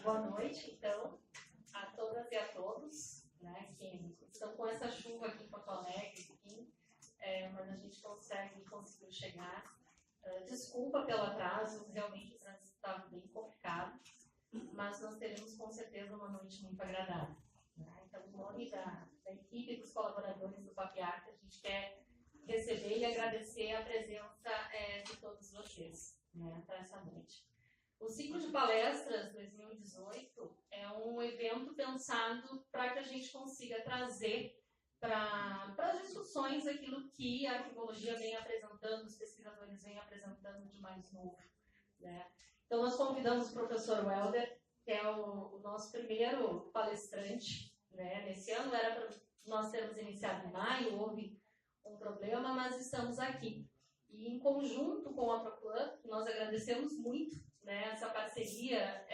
Boa noite, então, a todas e a todos, né, que estão com essa chuva aqui em Porto Alegre, enfim, mas a gente conseguiu chegar. Desculpa pelo atraso, realmente o trânsito estava bem complicado, mas nós teremos com certeza uma noite muito agradável. Né? Então, em nome da equipe dos colaboradores do Papiarca, a gente quer receber e agradecer a presença de todos vocês, né, para essa noite. O ciclo de palestras 2018 é um evento pensado para que a gente consiga trazer para as discussões aquilo que a arquivologia vem apresentando, os pesquisadores vêm apresentando de mais novo. Né? Então, nós convidamos o professor Welder, que é o nosso primeiro palestrante. Né? Nesse ano era para nós termos iniciado em maio, houve um problema, mas estamos aqui. E em conjunto com a Proclan, nós agradecemos muito, né, essa parceria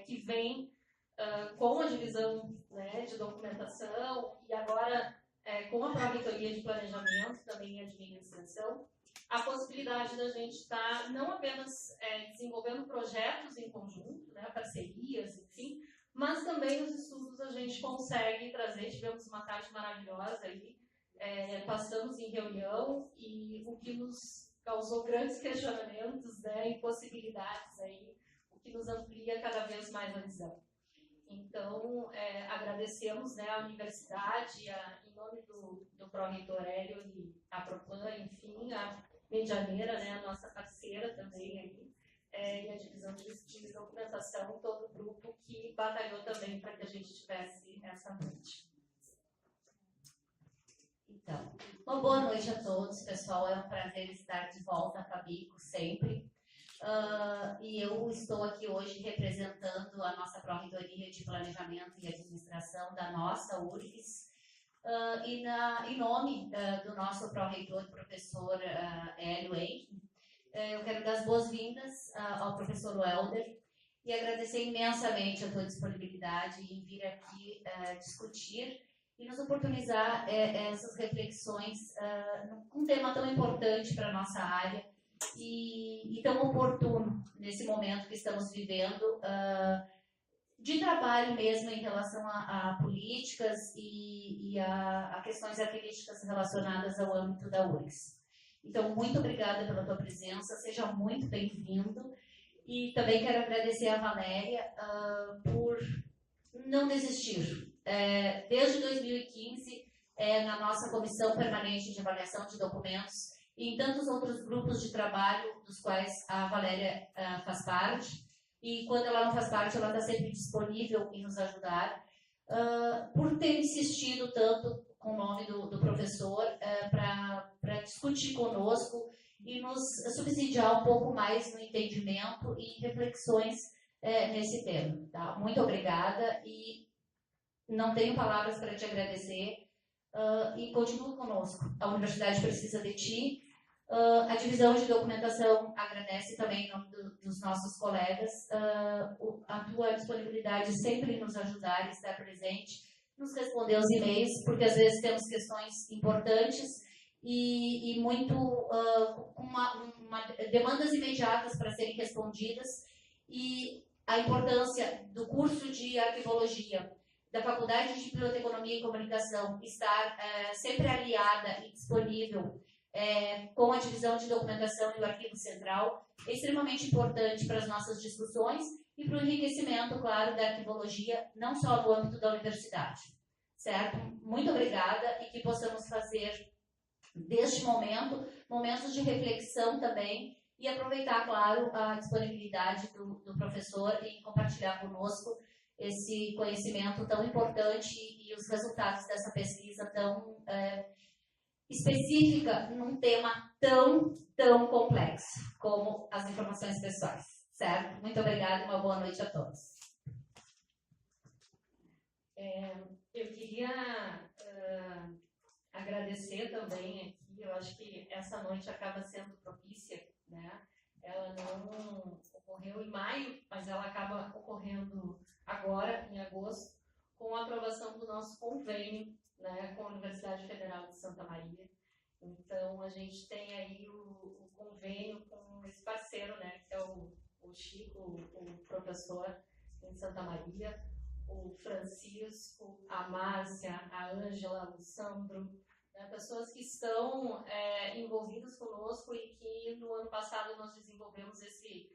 que vem com a divisão, né, de documentação e agora com a Pró-Reitoria de Planejamento, também em administração, a possibilidade da gente estar não apenas desenvolvendo projetos em conjunto, né, parcerias, enfim, mas também os estudos a gente consegue trazer. Tivemos uma tarde maravilhosa aí, passamos em reunião e o que nos causou grandes questionamentos, né, impossibilidades aí, o que nos amplia cada vez mais a visão. Então, agradecemos, né, a universidade, em nome do Pró-Reitor Hélio e a Proclan, enfim, a Medianeira, né, a nossa parceira também aí, e a divisão de documentação, todo o grupo que batalhou também para que a gente tivesse essa noite. Então, uma boa noite a todos, pessoal. É um prazer estar de volta a Fabico sempre. E eu estou aqui hoje representando a nossa Pró-Reitoria de Planejamento e Administração da nossa URGS, em nome do nosso Pró-Reitor, professor Hélio Eichen, eu quero dar as boas-vindas ao professor Welder e agradecer imensamente a tua disponibilidade em vir aqui discutir e nos oportunizar essas reflexões num tema tão importante para a nossa área e tão oportuno nesse momento que estamos vivendo de trabalho mesmo em relação a políticas e a questões arquivísticas relacionadas ao âmbito da URGS. Então, muito obrigada pela tua presença, seja muito bem-vindo e também quero agradecer a Valéria por não desistir. Desde 2015, na nossa Comissão Permanente de Avaliação de Documentos e em tantos outros grupos de trabalho dos quais a Valéria faz parte, e quando ela não faz parte, ela está sempre disponível em nos ajudar, por ter insistido tanto com o nome do professor para discutir conosco e nos subsidiar um pouco mais no entendimento e reflexões nesse tema. Tá? Muito obrigada e não tenho palavras para te agradecer e continua conosco. A universidade precisa de ti. A divisão de documentação agradece também em nome dos nossos colegas a tua disponibilidade sempre em nos ajudar, estar presente, nos responder os e-mails, porque às vezes temos questões importantes e muito demandas imediatas para serem respondidas, e a importância do curso de arquivologia da Faculdade de Biblioteconomia e Comunicação estar sempre aliada e disponível com a divisão de documentação e o arquivo central é extremamente importante para as nossas discussões e para o enriquecimento, claro, da arquivologia, não só no âmbito da universidade. Certo? Muito obrigada e que possamos fazer deste momento momentos de reflexão também e aproveitar, claro, a disponibilidade do professor em compartilhar conosco esse conhecimento tão importante e os resultados dessa pesquisa tão específica num tema tão complexo como as informações pessoais, certo? Muito obrigada e uma boa noite a todos. Eu queria agradecer também aqui, eu acho que essa noite acaba sendo propícia, né? Ela não ocorreu em maio, mas ela acaba ocorrendo agora, em agosto, com a aprovação do nosso convênio, né, com a Universidade Federal de Santa Maria. Então, a gente tem aí o convênio com esse parceiro, né, que é o Chico, o professor em Santa Maria, o Francisco, a Márcia, a Ângela, o Sandro, né, pessoas que estão envolvidas conosco e que no ano passado nós desenvolvemos esse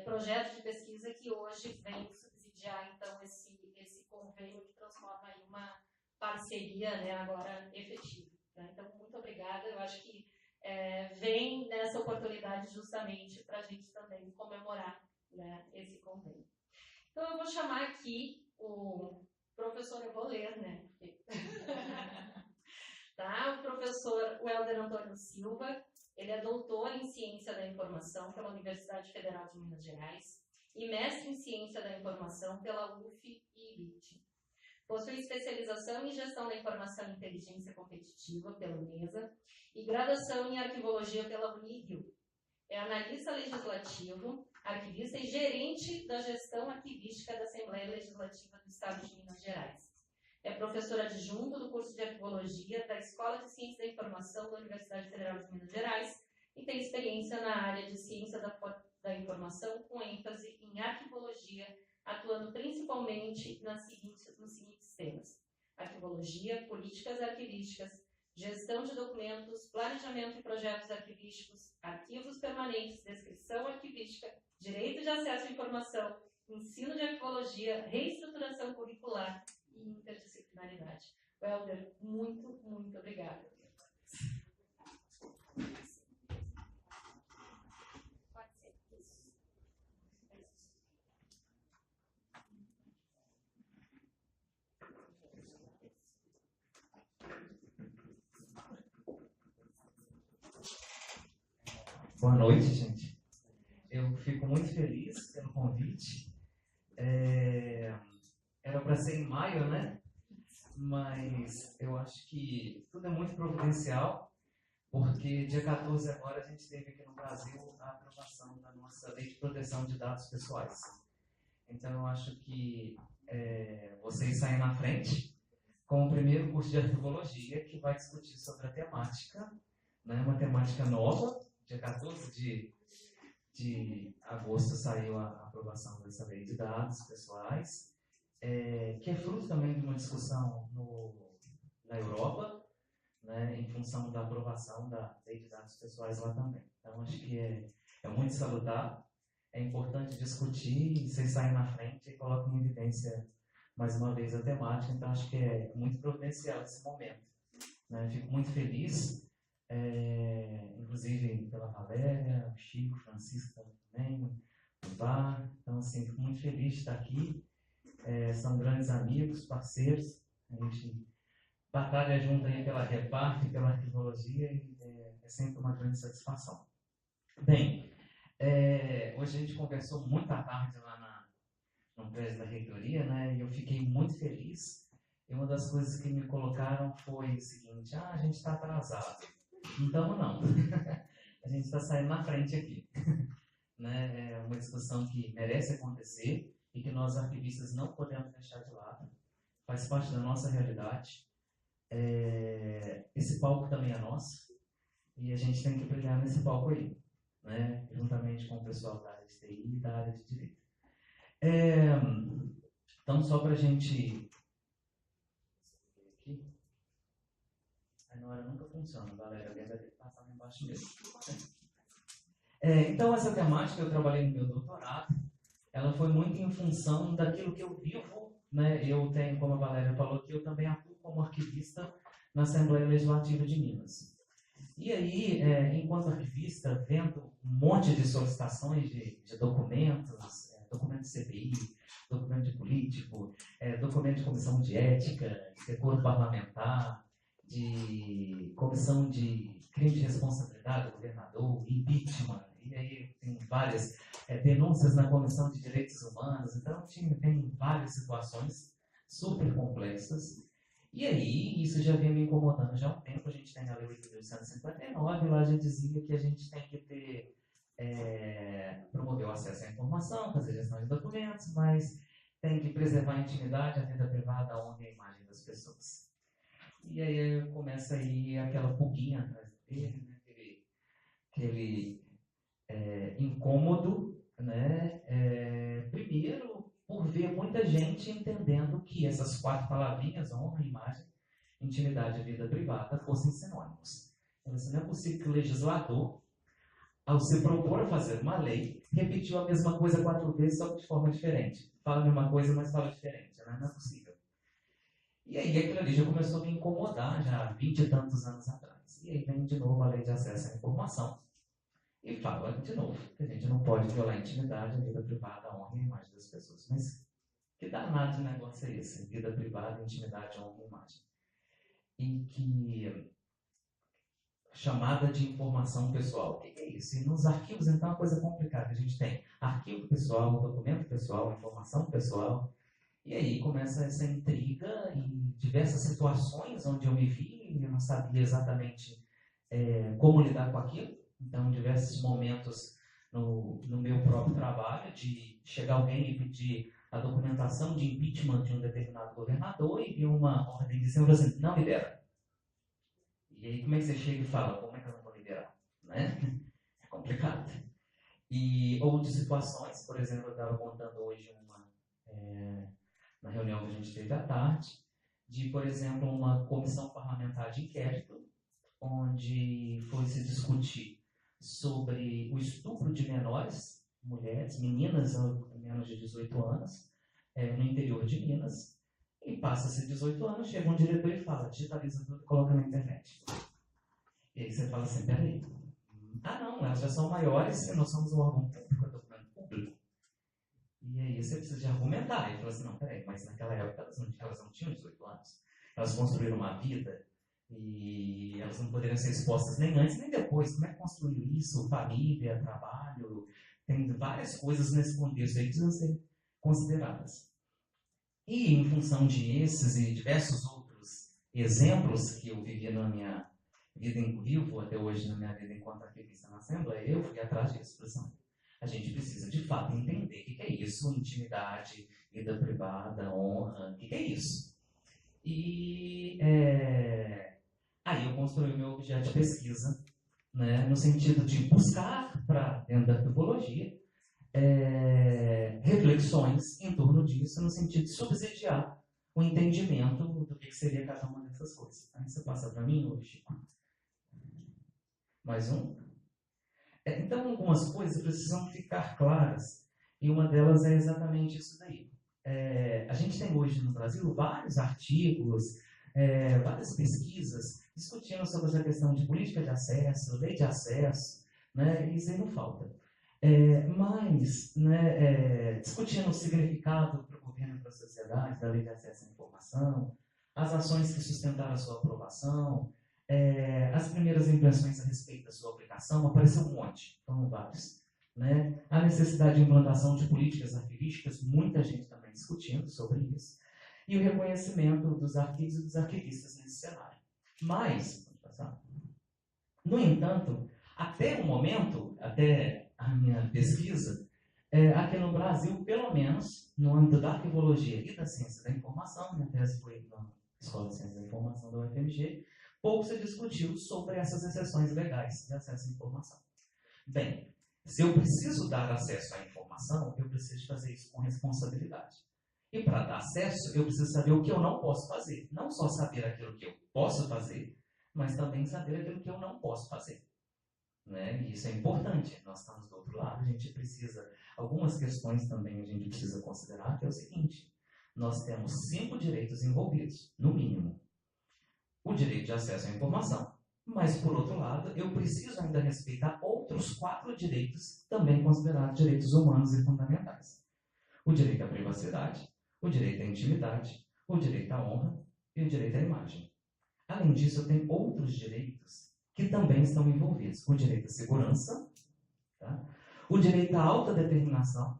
projeto de pesquisa que hoje vem subsidiar então esse convênio que transforma em uma parceria, né, agora efetiva. Né? Então, muito obrigada. Eu acho que vem nessa oportunidade justamente para a gente também comemorar, né, esse convênio. Então, eu vou chamar aqui o professor, eu vou ler, né? Tá? O professor Welder Antônio Silva, ele é doutor em Ciência da Informação pela Universidade Federal de Minas Gerais e mestre em Ciência da Informação pela UF e IBIT. Possui especialização em Gestão da Informação e Inteligência Competitiva pela UNESA e graduação em Arquivologia pela Unirio. É analista legislativo, arquivista e gerente da gestão arquivística da Assembleia Legislativa do Estado de Minas Gerais. É professor adjunto do curso de Arquivologia da Escola de Ciência da Informação da Universidade Federal de Minas Gerais e tem experiência na área de Ciência da Informação com ênfase em Arquivologia, atuando principalmente nos seguintes temas: arquivologia, políticas arquivísticas, gestão de documentos, planejamento e projetos arquivísticos, arquivos permanentes, descrição arquivística, direito de acesso à informação, ensino de arquivologia, reestruturação curricular e interdisciplinaridade. Welder, muito, muito obrigada. Boa noite, gente. Eu fico muito feliz pelo convite. Era para ser em maio, né? Mas eu acho que tudo é muito providencial, porque dia 14 agora a gente teve aqui no Brasil a aprovação da nossa Lei de Proteção de Dados Pessoais. Então eu acho que vocês saem na frente com o primeiro curso de Arquivologia, que vai discutir sobre a temática, né? Uma temática nova. Dia 14 de agosto saiu a aprovação dessa lei de dados pessoais, que é fruto também de uma discussão na Europa, né, em função da aprovação da lei de dados pessoais lá também. Então, acho que é muito salutar, é importante discutir, vocês saem na frente e colocam em evidência mais uma vez a temática, então acho que é muito providencial esse momento. Né? Fico muito feliz. Inclusive pela Valéria, o Chico, o Francisco também, o Bar. Então, assim, fico muito feliz de estar aqui. São grandes amigos, parceiros. A gente batalha junto aí pela Reparte, pela arquivologia, e é sempre uma grande satisfação. Bem, hoje a gente conversou muito à tarde lá no prédio da reitoria, né? E eu fiquei muito feliz. E uma das coisas que me colocaram foi o seguinte: a gente está atrasado. Então, não. A gente está saindo na frente aqui. Né? É uma discussão que merece acontecer e que nós, arquivistas, não podemos deixar de lado. Faz parte da nossa realidade. Esse palco também é nosso e a gente tem que brilhar nesse palco aí, né? Juntamente com o pessoal da área de TI e da área de Direito. Então, só para a gente... Na hora nunca funciona, galera. Alguém vai ter que passar lá embaixo mesmo. Então, essa temática eu trabalhei no meu doutorado. Ela foi muito em função daquilo que eu vivo, né? Eu tenho, como a Valéria falou, que eu também atuo como arquivista na Assembleia Legislativa de Minas. E aí, enquanto arquivista, vendo um monte de solicitações de documentos, documento de CPI, documento de político, documento de comissão de ética, de decoro parlamentar, de comissão de crime de responsabilidade do governador, impeachment, e aí tem várias denúncias na Comissão de Direitos Humanos. Então tem várias situações super complexas, e aí isso já vem me incomodando já há um tempo. A gente tem a Lei 8.159, lá a gente dizia que a gente tem que ter promover o acesso à informação, fazer gestão de documentos, mas tem que preservar a intimidade, a vida privada, a honra e a imagem das pessoas. E aí começa aí aquela pulguinha atrás dele, né? aquele incômodo, né? Primeiro, por ver muita gente entendendo que essas 4 palavrinhas, honra, imagem, intimidade e vida privada, fossem sinônimos. Então, não é possível que o legislador, ao se propor a fazer uma lei, repetiu a mesma coisa 4 vezes, só que de forma diferente. Fala a mesma coisa, mas fala diferente. Né? Não é possível. E aí aquilo ali já começou a me incomodar, já há 20 e tantos anos atrás. E aí vem de novo a Lei de Acesso à Informação e fala de novo que a gente não pode violar a intimidade, a vida privada, a honra e a imagem das pessoas. Mas que danado de negócio é esse? Vida privada, intimidade, honra e imagem. E que chamada de informação pessoal. O que é isso? E nos arquivos, então, é uma coisa complicada. A gente tem arquivo pessoal, documento pessoal, informação pessoal. E aí começa essa intriga e diversas situações onde eu me vi e eu não sabia exatamente como lidar com aquilo. Então, diversos momentos no meu próprio trabalho de chegar alguém e pedir a documentação de impeachment de um determinado governador e vir uma ordem de cima assim, não libera. E aí como é que você chega e fala, como é que eu não vou liberar? Né? É complicado. Ou de situações, por exemplo, eu estava contando hoje na reunião que a gente teve à tarde, de, por exemplo, uma comissão parlamentar de inquérito, onde foi se discutir sobre o estupro de menores, mulheres, meninas a menos de 18 anos, no interior de Minas, e passa-se 18 anos, chega um diretor e fala, digitaliza tudo e coloca na internet. E aí você fala assim, peraí, não, elas já são maiores e nós somos um órgão público, documento público. E aí você precisa de argumentar. E fala assim, não, peraí, mas naquela época elas não tinham 18 anos. Elas construíram uma vida e elas não poderiam ser expostas nem antes nem depois. Como é que construiu isso? Família, trabalho, tem várias coisas nesse contexto aí que precisam ser consideradas. E em função de esses e diversos outros exemplos que eu vivi na minha vida em vivo, até hoje na minha vida enquanto arquivista na Assembleia, eu fui atrás disso, pensando. A gente precisa, de fato, entender o que é isso, intimidade, vida privada, honra, o que é isso. E aí eu construí o meu objeto de pesquisa, né, no sentido de buscar, para dentro da antropologia, reflexões em torno disso, no sentido de subsidiar o entendimento do que seria cada uma dessas coisas. Aí você passa para mim hoje, Chico. Mais um? Então, algumas coisas precisam ficar claras, e uma delas é exatamente isso daí. A gente tem hoje no Brasil vários artigos, várias pesquisas discutindo sobre essa questão de política de acesso, lei de acesso, né? Isso aí não falta. Mas, né, discutindo o significado para o governo e para a sociedade da lei de acesso à informação, as ações que sustentaram a sua aprovação, as primeiras impressões a respeito da sua aplicação, apareceu um monte, foram vários. Né? A necessidade de implantação de políticas arquivísticas, muita gente também discutindo sobre isso, e o reconhecimento dos arquivos e dos arquivistas nesse cenário. Mas, no entanto, até o momento, até a minha pesquisa, aqui no Brasil, pelo menos, no âmbito da arquivologia e da ciência da informação, minha tese foi na Escola de Ciência da Informação da UFMG, pouco se discutiu sobre essas exceções legais de acesso à informação. Bem, se eu preciso dar acesso à informação, eu preciso fazer isso com responsabilidade. E para dar acesso, eu preciso saber o que eu não posso fazer. Não só saber aquilo que eu posso fazer, mas também saber aquilo que eu não posso fazer. Né? E isso é importante. Nós estamos do outro lado, a gente precisa... Algumas questões também a gente precisa considerar, que é o seguinte. Nós temos 5 direitos envolvidos, no mínimo. O direito de acesso à informação, mas, por outro lado, eu preciso ainda respeitar outros 4 direitos, também considerados direitos humanos e fundamentais. O direito à privacidade, o direito à intimidade, o direito à honra e o direito à imagem. Além disso, eu tenho outros direitos que também estão envolvidos. O direito à segurança, tá? O direito à autodeterminação,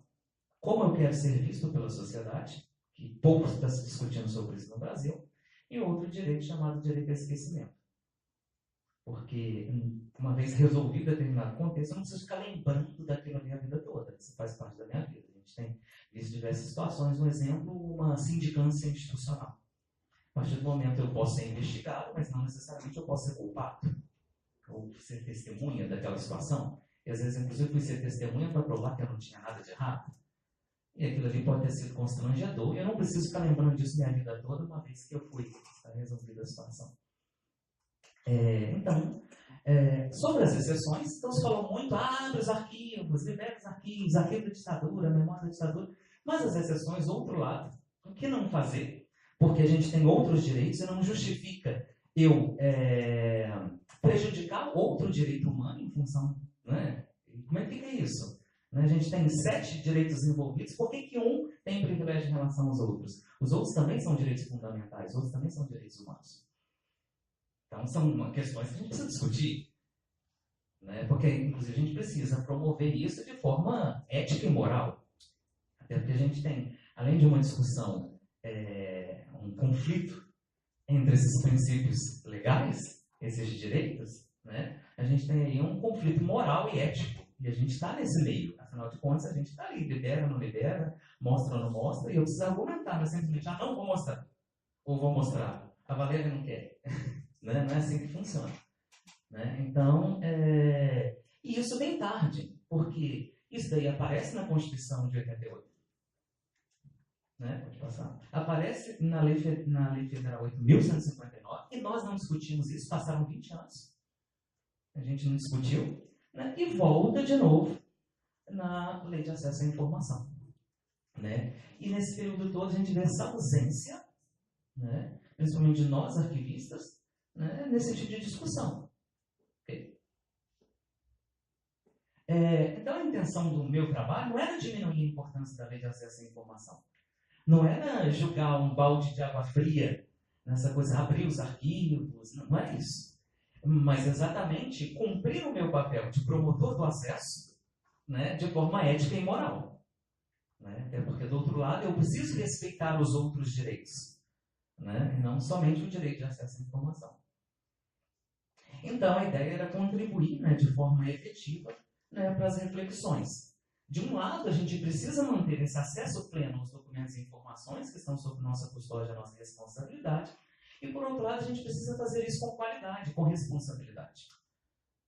como eu quero ser visto pela sociedade, que pouco está se discutindo sobre isso no Brasil, e outro direito chamado direito ao esquecimento. Porque, uma vez resolvido determinado contexto, eu não preciso ficar lembrando daquilo ali a vida toda. Isso faz parte da minha vida. A gente tem visto diversas situações. Um exemplo, uma sindicância institucional. A partir do momento eu posso ser investigado, mas não necessariamente eu posso ser culpado. Ou ser testemunha daquela situação. E às vezes, inclusive, fui ser testemunha para provar que eu não tinha nada de errado. E aquilo ali pode ter sido constrangedor, e eu não preciso ficar lembrando disso minha vida toda, uma vez que eu fui resolvida a situação. Sobre as exceções, então se falou muito, abre os arquivos, libera os arquivos, arquivo da ditadura, memória da ditadura, mas as exceções, outro lado, o que não fazer? Porque a gente tem outros direitos e não justifica eu prejudicar outro direito humano em função, né? Como é que fica isso? A gente tem 7 direitos envolvidos, por que um tem privilégio em relação aos outros? Os outros também são direitos fundamentais, os outros também são direitos humanos. Então, são questões que a gente precisa discutir. Né? Porque, inclusive, a gente precisa promover isso de forma ética e moral. Até porque a gente tem, além de uma discussão, um conflito entre esses princípios legais, esses direitos, né? A gente tem aí um conflito moral e ético. E a gente está nesse meio. Afinal de contas, a gente está ali, libera ou não libera, mostra ou não mostra, e eu preciso argumentar, mas simplesmente, não vou mostrar. Ou vou mostrar. A Valéria não quer. Né? Não é assim que funciona. Né? Então, e isso bem tarde, porque isso daí aparece na Constituição de 88. Né? Pode passar. Aparece na Lei Federal 8.159, e nós não discutimos isso, passaram 20 anos. A gente não discutiu. Né? E volta de novo na Lei de Acesso à Informação. Né? E nesse período todo a gente vê essa ausência, né? Principalmente de nós, arquivistas, né? Nesse tipo de discussão. Okay? Então a intenção do meu trabalho não era diminuir a importância da Lei de Acesso à Informação. Não era jogar um balde de água fria nessa coisa, abrir os arquivos, não é isso. Mas exatamente cumprir o meu papel de promotor do acesso, né, de forma ética e moral. Né? Até porque, do outro lado, eu preciso respeitar os outros direitos, né, e não somente o direito de acesso à informação. Então, a ideia era contribuir, né, de forma efetiva, né, para as reflexões. De um lado, a gente precisa manter esse acesso pleno aos documentos e informações que estão sob nossa custódia, nossa responsabilidade. E, por outro lado, a gente precisa fazer isso com qualidade, com responsabilidade.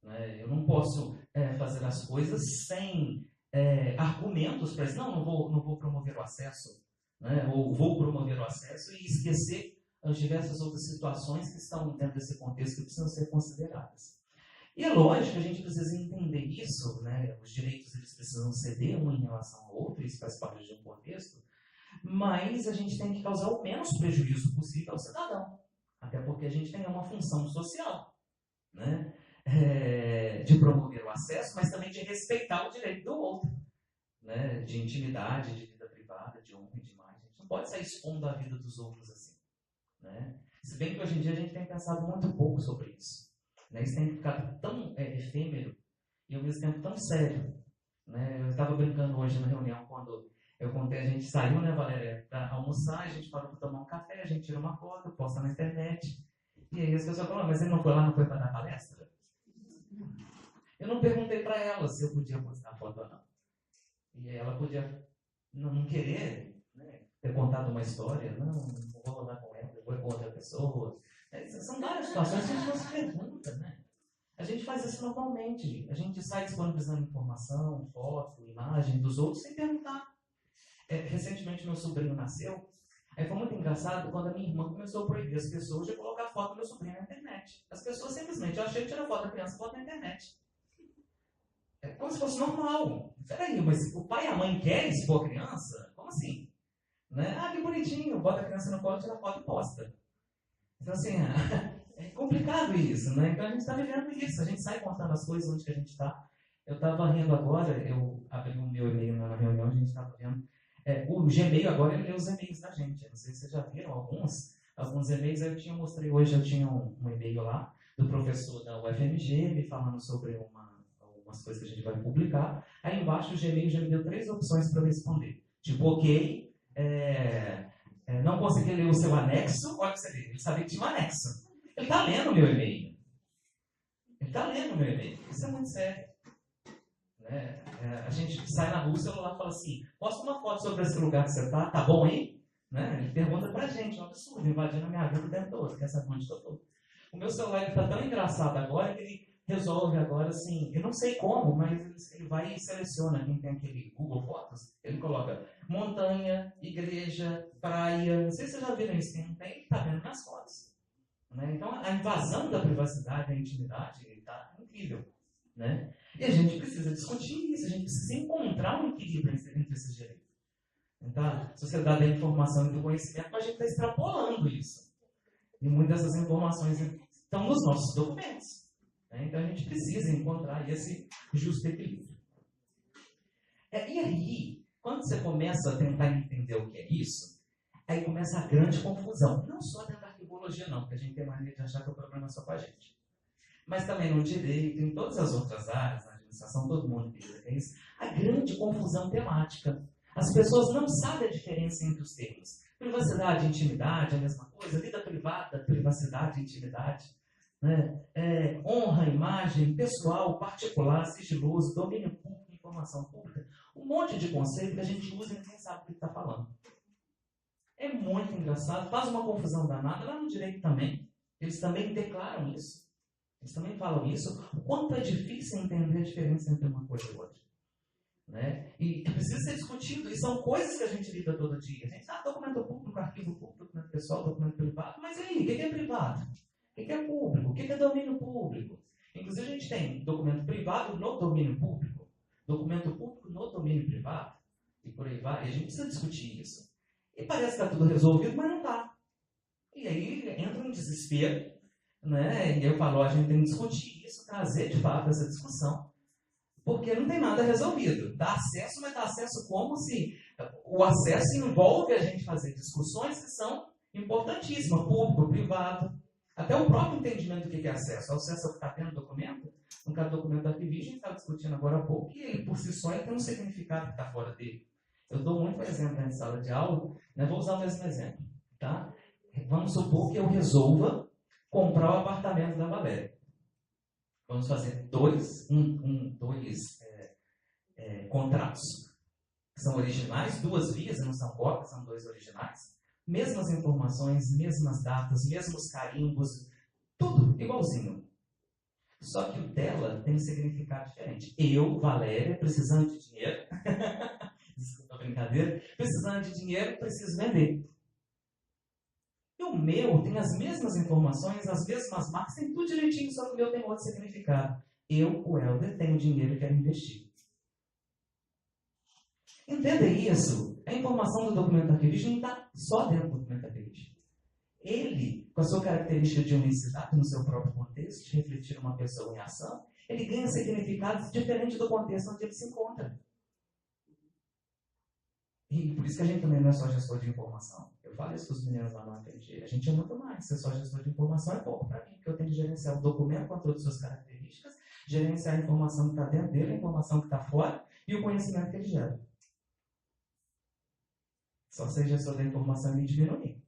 Né? Eu não posso fazer as coisas sem argumentos para dizer, não vou promover o acesso, né? Ou vou promover o acesso e esquecer as diversas outras situações que estão dentro desse contexto que precisam ser consideradas. E é lógico que a gente precisa entender isso, né? Os direitos eles precisam ceder um em relação ao outro, isso faz parte de um contexto, mas a gente tem que causar o menos prejuízo possível ao cidadão. Até porque a gente tem uma função social, né? De promover o acesso, mas também de respeitar o direito do outro, né? De intimidade, de vida privada, de honra e de imagem. A gente não pode sair expondo a vida dos outros assim. Né? Se bem que hoje em dia a gente tem pensado muito pouco sobre isso. Né? Isso tem ficado tão efêmero e ao mesmo tempo tão sério. Né? Eu estava brincando hoje na reunião quando eu contei, a gente saiu, né, Valéria, para almoçar, a gente parou para tomar um café, a gente tira uma foto, posta na internet. E aí as pessoas falam, mas ele não foi lá, não foi para dar palestra? Eu não perguntei para ela se eu podia postar a foto ou não. E aí ela podia não querer, né, ter contado uma história, não vou rodar com ela, eu vou com outra pessoa. São várias situações que a gente não se pergunta, né? A gente faz isso normalmente. A gente sai disponibilizando informação, foto, imagem dos outros sem perguntar. Recentemente meu sobrinho nasceu, aí foi muito engraçado quando a minha irmã começou a proibir as pessoas de colocar foto do meu sobrinho na internet. As pessoas simplesmente, eu achei que tirar foto da criança, foto na internet. É como se fosse normal. Peraí, mas o pai e a mãe querem expor a criança? Como assim? Né? Que bonitinho, bota a criança no colo, tira foto e posta. Então assim, é complicado isso, né? Então a gente está vivendo isso, a gente sai contando as coisas onde que a gente está. Eu estava rindo agora, eu abri o meu e-mail na reunião, a gente estava vendo. O Gmail agora ele lê os e-mails da gente. Eu não sei se vocês já viram alguns e-mails. Eu mostrei hoje, eu tinha um e-mail lá do professor da UFMG me falando sobre algumas coisas que a gente vai publicar. Aí embaixo o Gmail já me deu 3 opções para eu responder. Tipo, ok, não consegui ler o seu anexo. Olha para você ver, ele sabia que tinha um anexo. Ele está lendo o meu e-mail. Isso é muito sério. Né? A gente sai na rua, o celular fala assim, posta uma foto sobre esse lugar que você tá bom aí? Né? Ele pergunta pra gente, é um absurdo, invadindo a minha vida o tempo todo, quer saber onde eu tô. O meu celular está tão engraçado agora que ele resolve agora, assim, eu não sei como, mas ele vai e seleciona quem tem aquele Google Fotos, ele coloca montanha, igreja, praia, não sei se vocês já viram isso, quem não tem, está vendo nas fotos. Né? Então, a invasão da privacidade, da intimidade, está incrível. Né? E a gente precisa discutir isso, a gente precisa encontrar um equilíbrio entre esses direitos. Então, a sociedade da informação e do conhecimento, a gente está extrapolando isso. E muitas dessas informações estão nos nossos documentos. Né? Então, a gente precisa encontrar esse justo equilíbrio. E aí, quando você começa a tentar entender o que é isso, aí começa a grande confusão. Não só dentro da arquivologia, não, porque a gente tem mania de achar que o problema é só com a gente. Mas também no direito, em todas as outras áreas, na administração, todo mundo lida com isso. A grande confusão temática. As pessoas não sabem a diferença entre os termos. Privacidade e intimidade é a mesma coisa. Vida privada, privacidade e intimidade. Né? Honra, imagem, pessoal, particular, sigiloso, domínio público, informação pública. Um monte de conceito que a gente usa e ninguém sabe o que está falando. É muito engraçado. Faz uma confusão danada. Lá no direito também. Eles também declaram isso. Eles também falam isso. O quanto é difícil entender a diferença entre uma coisa e outra. Né? E precisa ser discutido. E são coisas que a gente lida todo dia. A gente documento público, arquivo público, documento pessoal, documento privado. Mas e aí, o que é privado? O que é público? O que é domínio público? Inclusive, a gente tem documento privado no domínio público, documento público no domínio privado, e por aí vai. E a gente precisa discutir isso. E parece que está tudo resolvido, mas não está. E aí entra um desespero. Né? E eu falo, a gente tem que discutir isso, trazer de fato essa discussão. Porque não tem nada resolvido. Dá acesso, mas dá acesso como se o acesso envolve a gente fazer discussões que são importantíssimas, público, privado, até o próprio entendimento do que é acesso. O acesso ao que está dentro do documento, no caso do documento arquivista, a gente estava discutindo agora há pouco, que ele por si só ele tem um significado que está fora dele. Eu dou muito exemplo na sala de aula, né? Vou usar o mesmo exemplo. Tá? Vamos supor que eu resolva comprar o apartamento da Valéria. Vamos fazer dois contratos que são originais, duas vias, não são cópias, são dois originais. Mesmas informações, mesmas datas, mesmos carimbos, tudo igualzinho. Só que o dela tem um significado diferente. Eu, Valéria, precisando de dinheiro, desculpa a brincadeira, precisando de dinheiro, preciso vender. E o meu tem as mesmas informações, as mesmas marcas, tem tudo direitinho, só que o meu tem outro significado. Eu, o Helder, tenho dinheiro e quero investir. Entenda isso. A informação do documento arquivista não está só dentro do documento arquivista. Ele, com a sua característica de unicidade no seu próprio contexto, de refletir uma pessoa em ação, ele ganha significados diferentes do contexto onde ele se encontra. E por isso que a gente também não é só gestor de informação. Eu falo isso para os meninos lá no APG. A gente é muito mais. Ser só gestor de informação é pouco para mim, porque eu tenho que gerenciar o documento com todas as suas características, gerenciar a informação que está dentro dele, a informação que está fora e o conhecimento que ele gera. Só ser gestor da informação e me diminuir.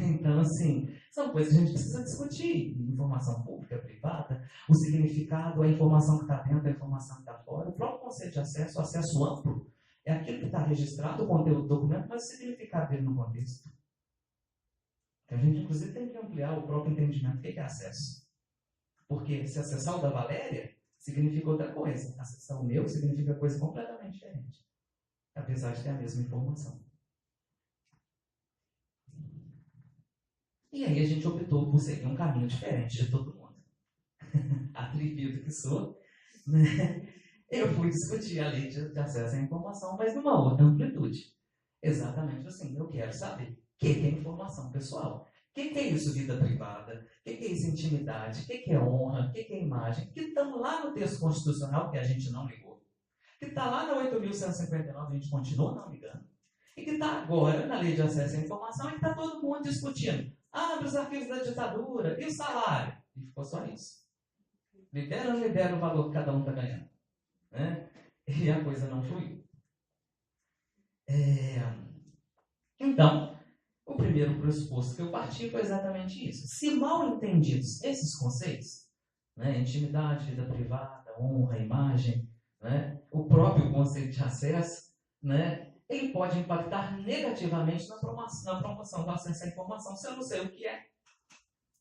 Então, assim, são coisas que a gente precisa discutir. Informação pública, privada, o significado, a informação que está dentro, a informação que está fora, o próprio conceito de acesso, o acesso amplo, é aquilo que está registrado, o conteúdo do documento, mas o significado dele no contexto. Então, a gente, inclusive, tem que ampliar o próprio entendimento do que é acesso. Porque se acessar o da Valéria, significa outra coisa. Acessar o meu significa coisa completamente diferente. Apesar de ter a mesma informação. E aí a gente optou por seguir um caminho diferente de todo mundo. Atrevido que sou, né? Eu fui discutir a lei de acesso à informação, mas numa outra amplitude. Exatamente assim, eu quero saber o que é informação pessoal. O que é isso, vida privada? O que é isso, intimidade? O que é honra? O que é imagem? Que estão lá no texto constitucional que a gente não ligou. Que está lá na 8.159, a gente continua não ligando. E que está agora na lei de acesso à informação e que está todo mundo discutindo. Abre os arquivos da ditadura e o salário. E ficou só isso. Libera ou não libera o valor que cada um está ganhando? Né? E a coisa não fluiu. Então, o primeiro pressuposto que eu parti foi exatamente isso. Se mal entendidos esses conceitos, né, intimidade, vida privada, honra, imagem, né, o próprio conceito de acesso, né, ele pode impactar negativamente na promoção do acesso à informação. Se eu não sei o que é,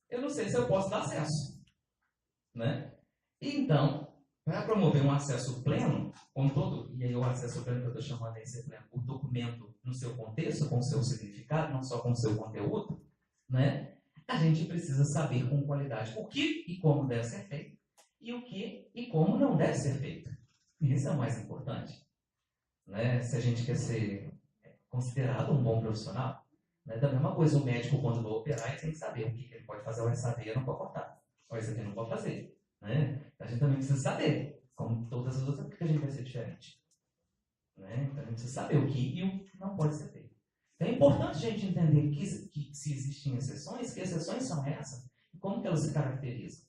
eu não sei se eu posso dar acesso. né? Então, para promover um acesso pleno, com todo, e aí o acesso pleno que eu estou chamando aí ser pleno, o documento no seu contexto, com o seu significado, não só com o seu conteúdo, né? A gente precisa saber com qualidade o que e como deve ser feito e o que e como não deve ser feito. E isso é o mais importante, né? Se a gente quer ser considerado um bom profissional, né? Da mesma coisa, o médico, quando vai operar, ele tem que saber o que ele pode fazer, ou essa veia não pode cortar, ou esse aqui não pode fazer, né? A gente também precisa saber, como todas as outras, porque a gente vai ser diferente, né? Então a gente precisa saber o que e o que não pode ser feito. É importante a gente entender que se existem exceções, que exceções são essas e como que elas se caracterizam.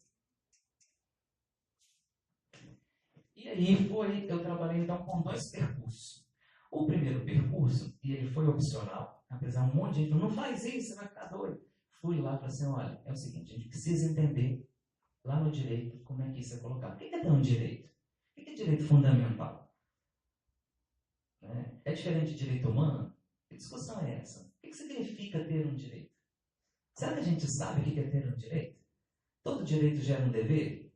E aí eu trabalhei então com 2 percursos. O primeiro percurso, e ele foi opcional, apesar de um monte de gente, não faz isso, você vai ficar doido. Fui lá e falei assim, olha, é o seguinte, a gente precisa entender lá no direito como é que isso é colocado. O que é ter um direito? O que é direito fundamental? É diferente de direito humano? Que discussão é essa? O que significa ter um direito? Será que a gente sabe o que é ter um direito? Todo direito gera um dever?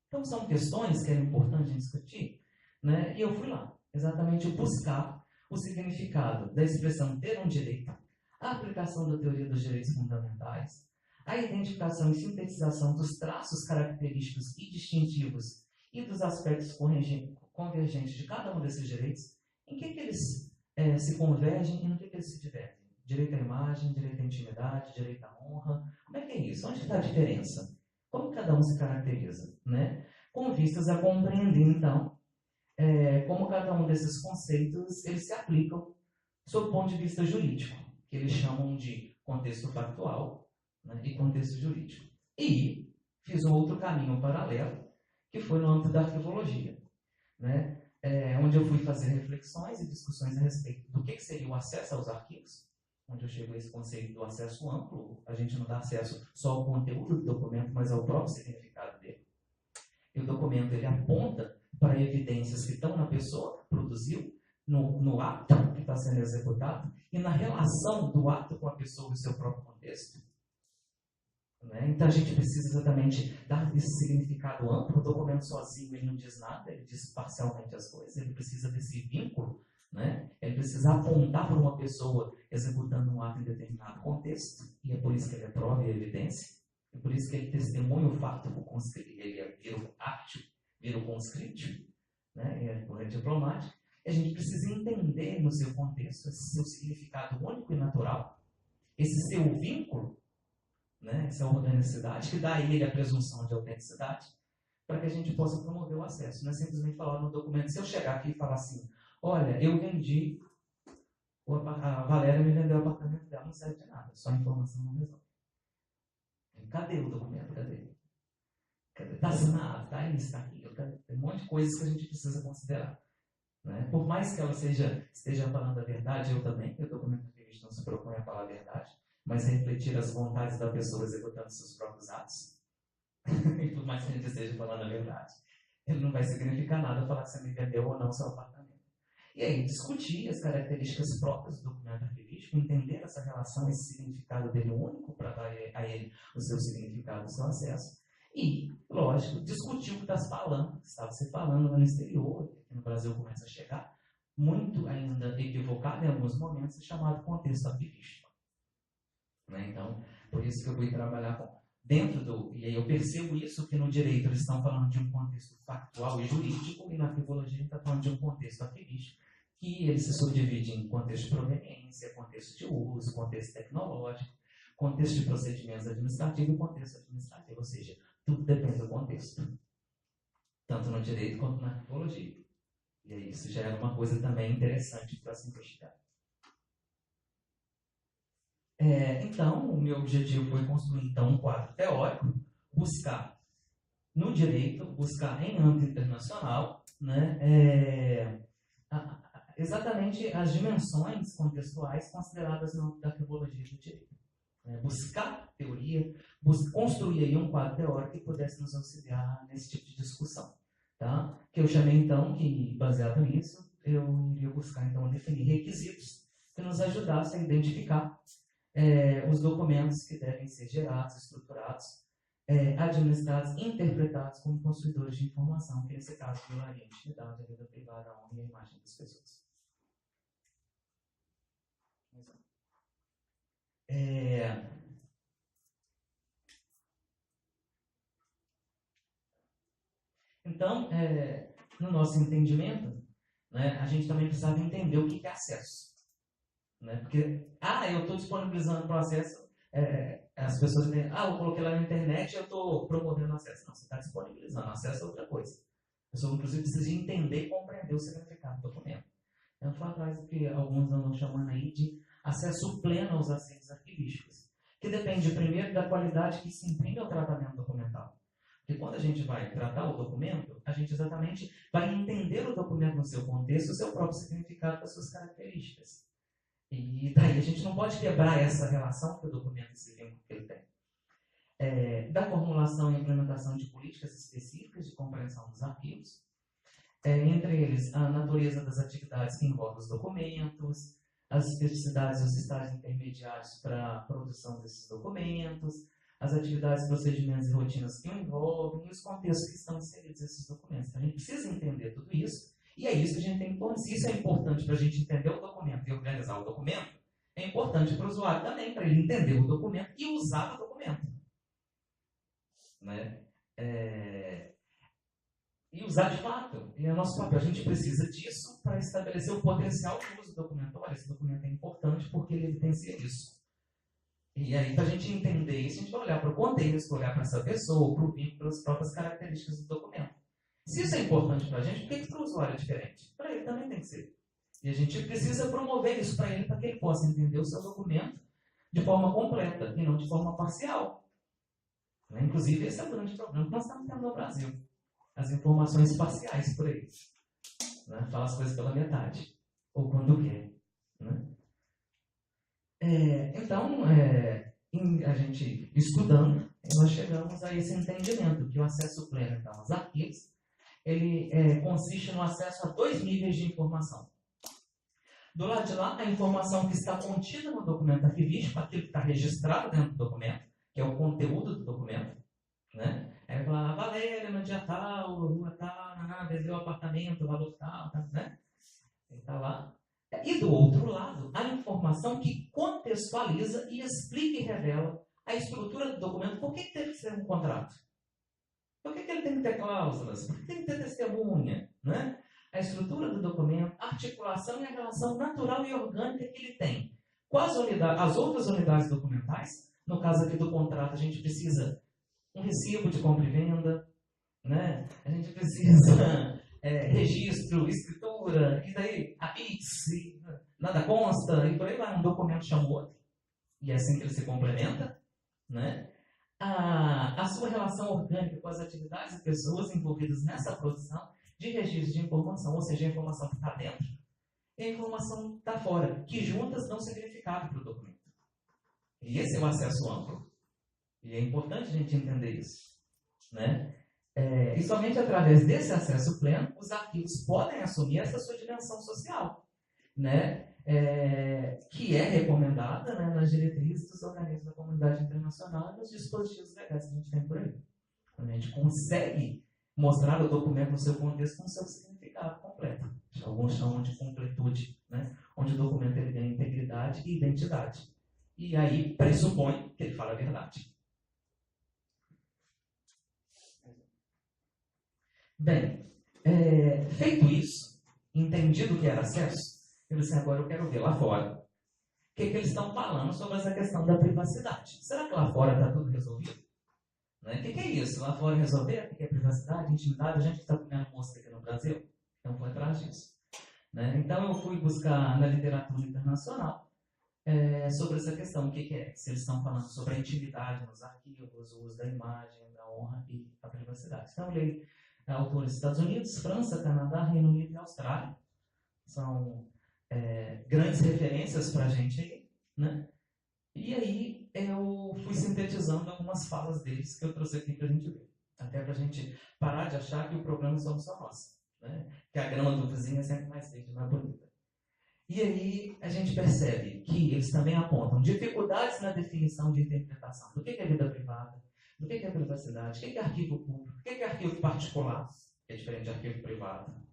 Então são questões que é importante discutir, né? E eu fui lá, exatamente buscar o significado da expressão ter um direito, a aplicação da teoria dos direitos fundamentais, a identificação e sintetização dos traços característicos e distintivos e dos aspectos convergentes de cada um desses direitos, em que eles se convergem e no que eles se divergem. Direito à imagem, direito à intimidade, direito à honra. Como é que é isso? Onde está a diferença? Como cada um se caracteriza? Né? Com vistas a compreender, então, como cada um desses conceitos eles se aplicam sob o ponto de vista jurídico, que eles chamam de contexto factual, né, e contexto jurídico. E fiz um outro caminho paralelo, que foi no âmbito da arquivologia, né? Onde eu fui fazer reflexões e discussões a respeito do que seria o acesso aos arquivos, onde eu chego a esse conceito do acesso amplo. A gente não dá acesso só ao conteúdo do documento, mas ao próprio significado dele. E o documento ele aponta para evidências que estão na pessoa que produziu, no ato que está sendo executado e na relação do ato com a pessoa e o seu próprio contexto. Né? Então a gente precisa exatamente dar esse significado amplo. O documento sozinho ele não diz nada, ele diz parcialmente as coisas, ele precisa desse vínculo, né? Ele precisa apontar para uma pessoa executando um ato em determinado contexto, e é por isso que ele é prova e evidência, é por isso que ele testemunha o fato, ele vira o actio, vira o conscriptio, né? É por diplomático. A gente precisa entender no seu contexto esse seu significado único e natural, esse seu vínculo, né? Essa organicidade que dá a ele a presunção de autenticidade, para que a gente possa promover o acesso. Não é simplesmente falar no documento. Se eu chegar aqui e falar assim, olha, eu vendi, a Valéria me vendeu o apartamento dela, não serve de nada, só informação não resolve. Cadê o documento? Cadê? Está assinado, está isso, está aquilo. Tem um monte de coisas que a gente precisa considerar. Né? Por mais que ela esteja falando a verdade, eu também, o documento de não se propõe a falar a verdade, mas refletir as vontades da pessoa executando seus próprios atos. E por mais que a gente esteja falando a verdade, ele não vai significar nada falar que você me vendeu ou não seu apartamento. E aí, discutir as características próprias do documento arquivístico, entender essa relação, esse significado dele único, para dar a ele o seu significado, o seu acesso. E, lógico, discutir o que está se falando, que estava se falando lá no exterior, que no Brasil começa a chegar, muito ainda equivocado em alguns momentos, chamado contexto arquivístico. Né? Então, por isso que eu fui trabalhar dentro do... E aí eu percebo isso, que no direito eles estão falando de um contexto factual e jurídico, e na arquivologia está falando de um contexto arquivístico, que ele se subdivide em contexto de proveniência, contexto de uso, contexto tecnológico, contexto de procedimentos administrativos e contexto administrativo, ou seja, tudo depende do contexto, tanto no direito quanto na arquivologia. E aí isso já é uma coisa também interessante para se investigar. Então, o meu objetivo foi construir então um quadro teórico, buscar no direito, buscar em âmbito internacional, né, exatamente as dimensões contextuais consideradas no âmbito da arquivologia do direito. Buscar teoria, construir aí um quadro teórico que pudesse nos auxiliar nesse tipo de discussão. Tá? Que eu chamei então, que baseado nisso, eu iria buscar então definir requisitos que nos ajudassem a identificar os documentos que devem ser gerados, estruturados administrados, interpretados como possuidores de informação, que nesse caso violaria a intimidade, a vida privada, a honra e a imagem das pessoas. Então, no nosso entendimento, né, a gente também precisava entender o que é acesso. Né? Porque, eu estou disponibilizando para o acesso, as pessoas entendem, eu coloquei lá na internet e eu estou promovendo acesso. Não, você está disponibilizando, acesso é outra coisa. A pessoa, inclusive, precisa entender e compreender o significado do documento. Eu estou atrás do que alguns andam chamando aí de acesso pleno aos acervos arquivísticos, que depende, primeiro, da qualidade que se imprime ao tratamento documental. Porque quando a gente vai tratar o documento, a gente exatamente vai entender o documento no seu contexto, o seu próprio significado, as suas características. E daí a gente não pode quebrar essa relação que o documento se vínculo que ele tem. Da formulação e implementação de políticas específicas de compreensão dos arquivos, entre eles a natureza das atividades que envolvem os documentos, as especificidades dos estágios intermediários para a produção desses documentos, as atividades, procedimentos e rotinas que o envolvem e os contextos que estão inseridos nesses documentos. Então, a gente precisa entender tudo isso, e é isso que a gente tem que fornecer. Se isso é importante para a gente entender o documento e organizar o documento, é importante para o usuário também, para ele entender o documento e usar o documento. Né? E usar de fato. E é o nosso papel. A gente precisa disso para estabelecer o potencial de uso do documento. Olha, esse documento é importante porque ele evidencia isso. E aí, para a gente entender isso, a gente vai olhar para o contexto, olhar para essa pessoa, para o vínculo, para as próprias características do documento. Se isso é importante para a gente, por que para o usuário é diferente? Para ele também tem que ser. E a gente precisa promover isso para ele, para que ele possa entender o seu documento de forma completa e não de forma parcial. Inclusive, esse é o grande problema que nós estamos tendo no Brasil. As informações parciais por aí. Né? Fala as coisas pela metade. Ou quando quer. Né? Então, a gente estudando, nós chegamos a esse entendimento que o acesso pleno então, aos arquivos, ele consiste no acesso a 2 níveis de informação. Do lado de lá, a informação que está contida no documento arquivístico, aquilo que está registrado dentro do documento, que é o conteúdo do documento. Né? Aí fala, Valéria, no dia tal, rua tal, vendeu o apartamento, valor tal, né? Ele está lá. E do outro lado, a informação que contextualiza e explica e revela a estrutura do documento. Por que teve que ser um contrato? Por que ele tem que ter cláusulas? Por que tem que ter testemunha? Né? A estrutura do documento, a articulação e a relação natural e orgânica que ele tem com as outras unidades documentais. No caso aqui do contrato, a gente precisa um recibo de compra e venda, né? A gente precisa registro, escritura, e daí a PIX, nada consta, e por aí vai, um documento chama o outro. E é assim que ele se complementa. Né? A sua relação orgânica com as atividades e pessoas envolvidas nessa produção de registro de informação, ou seja, a informação que está dentro e a informação que está fora, que juntas dão significado para o documento. E esse é o acesso amplo. E é importante a gente entender isso. Né? E somente através desse acesso pleno, os arquivos podem assumir essa sua dimensão social, né? Que é recomendada, né, nas diretrizes dos organismos da comunidade internacional e nos dispositivos legais que a gente tem por aí. A gente consegue mostrar o documento no seu contexto com o seu significado completo. Alguns chamam de completude, né? Onde o documento ele tem integridade e identidade. E aí pressupõe que ele fala a verdade. Bem, feito isso, entendido o que era acesso, eu disse, agora eu quero ver lá fora o que eles estão falando sobre essa questão da privacidade. Será que lá fora está tudo resolvido? Né? O que é isso? Lá fora resolver? O que é privacidade, intimidade? A gente está comendo mosca aqui no Brasil? Então foi atrás disso. Né? Então eu fui buscar na literatura internacional sobre essa questão. O que é? Se eles estão falando sobre a intimidade nos arquivos, o uso da imagem, da honra e a privacidade. Então eu li autores dos Estados Unidos, França, Canadá, Reino Unido e Austrália. São grandes referências para a gente aí, né? E aí eu fui sintetizando algumas falas deles que eu trouxe aqui para a gente ver. Até para a gente parar de achar que o problema somos só nós, né? Que a grama do vizinho é sempre mais verde, mais bonita. E aí a gente percebe que eles também apontam dificuldades na definição de interpretação do que é vida privada, do que é privacidade, o que é arquivo público, o que é arquivo particular, que é diferente de arquivo privado.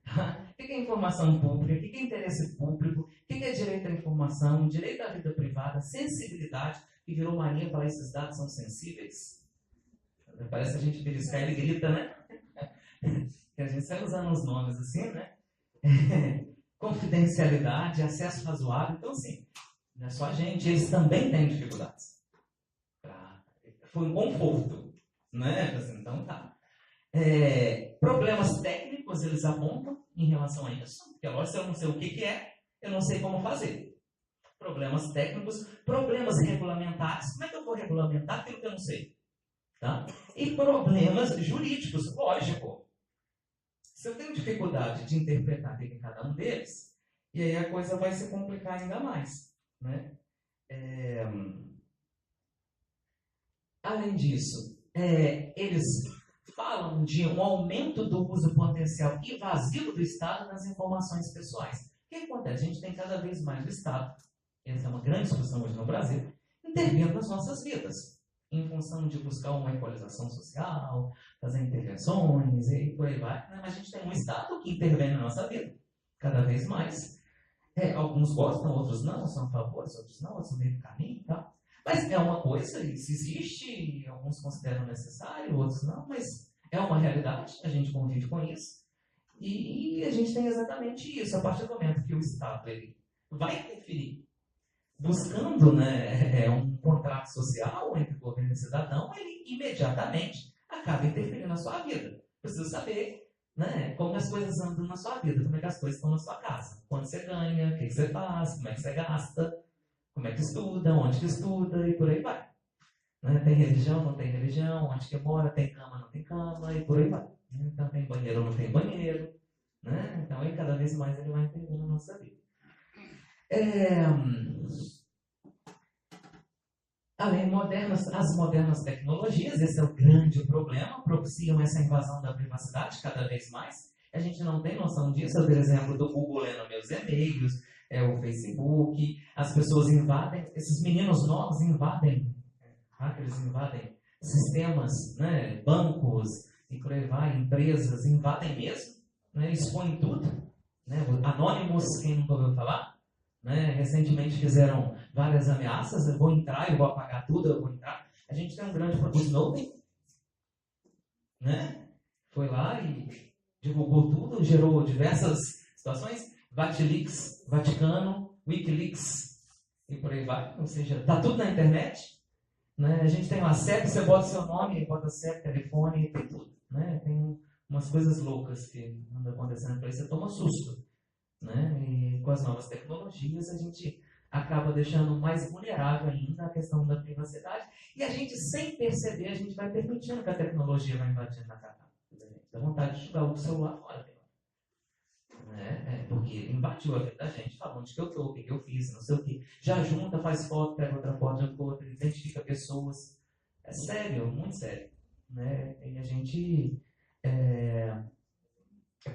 O que é informação pública, o que é interesse público, o que é direito à informação, direito à vida privada, sensibilidade, que virou mania falar esses dados são sensíveis. Parece que a gente beliscar ele grita, né? Que a gente sai usando os nomes assim, né? Confidencialidade, acesso razoável. Então, assim, não é só a gente, eles também têm dificuldades. Foi um conforto, né? Assim, então, tá. Problemas técnicos eles apontam em relação a isso, porque lógico, se eu não sei o que é, eu não sei como fazer. Problemas técnicos, problemas regulamentares, como é que eu vou regulamentar aquilo que eu não sei? Tá? E problemas jurídicos, lógico. Se eu tenho dificuldade de interpretar em cada um deles, e aí a coisa vai se complicar ainda mais. Né? Além disso, eles falam de um aumento do uso potencial invasivo do Estado nas informações pessoais. O que acontece? A gente tem cada vez mais o Estado, essa é uma grande discussão hoje no Brasil, intervindo nas nossas vidas, em função de buscar uma equalização social, fazer intervenções e por aí vai. Mas a gente tem um Estado que intervém na nossa vida, cada vez mais. Alguns gostam, outros não, são a favor, outros não, outros no meio do caminho, tá? Mas é uma coisa, isso existe, alguns consideram necessário, outros não, mas é uma realidade, a gente convive com isso. E a gente tem exatamente isso, a partir do momento que o Estado ele vai interferir, buscando, né, um contrato social entre governo e cidadão, ele imediatamente acaba interferindo na sua vida. Precisa saber, né, como as coisas andam na sua vida, como é que as coisas estão na sua casa. Quando você ganha, o que você faz, como é que você gasta, como é que estuda, onde que estuda e por aí vai. Né? Tem religião, não tem religião, onde que mora, tem cama, não tem cama e por aí vai. Então tem banheiro, não tem banheiro. Né? Então aí cada vez mais ele vai intervir na nossa vida. Além as modernas tecnologias, esse é o grande problema, propiciam essa invasão da privacidade cada vez mais. A gente não tem noção disso. Eu dei exemplo do Google lendo meus e-mails, o Facebook, as pessoas invadem, esses meninos novos invadem, hackers invadem sistemas, né, bancos e por aí vai, empresas invadem mesmo, né, expõem tudo. Né, Anonymous, quem nunca ouviu falar? Né, recentemente fizeram várias ameaças, eu vou entrar, eu vou apagar tudo, eu vou entrar. A gente tem um grande problema, o Snowden, né, foi lá e divulgou tudo, gerou diversas situações, Vatilix, Vaticano, Wikileaks e por aí vai. Ou seja, está tudo na internet. Né? A gente tem uma CEP, você bota seu nome, bota CEP, telefone, tem tudo. Né? Tem umas coisas loucas que andam acontecendo por aí, você toma susto. Né? E com as novas tecnologias a gente acaba deixando mais vulnerável ainda a questão da privacidade. E a gente, sem perceber, a gente vai permitindo que a tecnologia vai invadindo a casa. Dá vontade de jogar o celular fora. Porque ele invadiu a vida da gente, fala onde que eu estou, o que eu fiz, não sei o que. Já junta, faz foto, pega outra foto, junta com outra, identifica pessoas. É sério, muito sério. Né? E a gente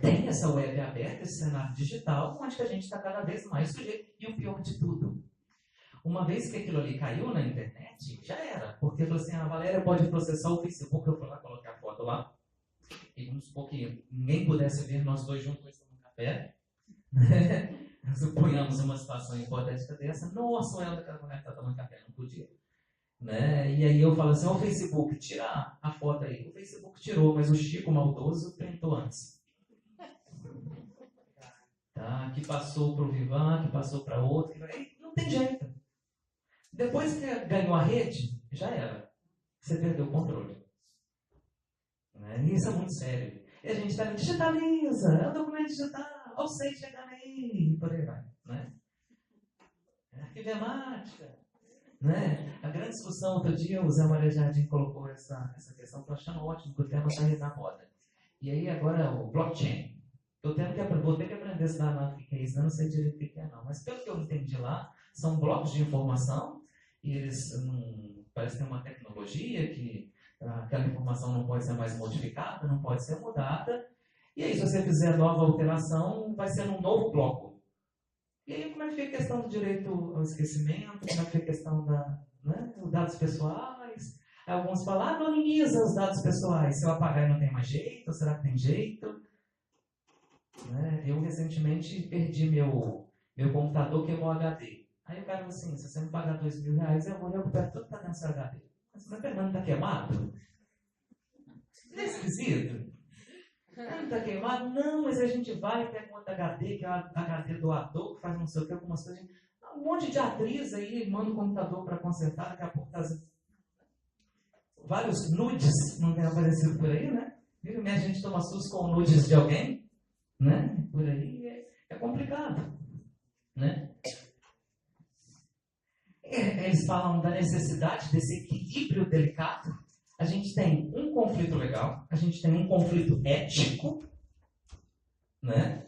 tem essa web aberta, esse cenário digital, onde que a gente está cada vez mais sujeito. E o pior de tudo, uma vez que aquilo ali caiu na internet, já era. Porque falou assim, a Valéria pode processar o Facebook, eu fui lá, coloquei a foto lá. E vamos supor que ninguém pudesse ver nós dois juntos no café. Suponhamos uma situação hipotética dessa. Nossa, ela daquela mulher que está tomando café, não podia. Né? E aí eu falo assim, o Facebook, tira a foto aí. O Facebook tirou, mas o Chico maldoso printou antes. Tá? Que passou para o Vivan, que passou para outro. Não tem jeito. Depois que ganhou a rede, já era. Você perdeu o controle. Né? E isso é muito sério. E a gente está digitaliza, é um documento digital, ou sei, chega aí, por aí vai. Né? Arquivemática. Né? A grande discussão, outro dia, o Zé Maria Jardim colocou essa questão, estou achando ótimo, que o tema está aí na moda. E aí agora o blockchain. Vou ter que aprender a estudar o que é isso, eu não sei direito o que é não, mas pelo que eu entendi lá, são blocos de informação, e eles parece que tem uma tecnologia que aquela informação não pode ser mais modificada, não pode ser mudada, e aí se você fizer nova alteração, vai ser num novo bloco. E aí como é que fica a questão do direito ao esquecimento, como é que fica a questão dos dados pessoais? Alguns falam, anonimiza os dados pessoais. Se eu apagar não tem mais jeito, ou será que tem jeito? Né? Eu recentemente perdi meu computador, queimou o HD. Aí o cara falou assim, se você me pagar R$2.000, eu vou recuperar tudo que está dentro do seu HD. Mas o meu Fernando está queimado? Não é esquisito? Não está queimado? Não, mas a gente vai e pega um outro HD, que é o HD doador, que faz não sei o que, algumas coisas. Um monte de atriz aí, manda o computador para consertar, daqui a pouco tá... Vários nudes não tem aparecido por aí, né? Viu? A gente toma susto com nudes de alguém, né? Por aí é complicado, né? Eles falam da necessidade desse equilíbrio delicado. A gente tem um conflito legal, a gente tem um conflito ético, né?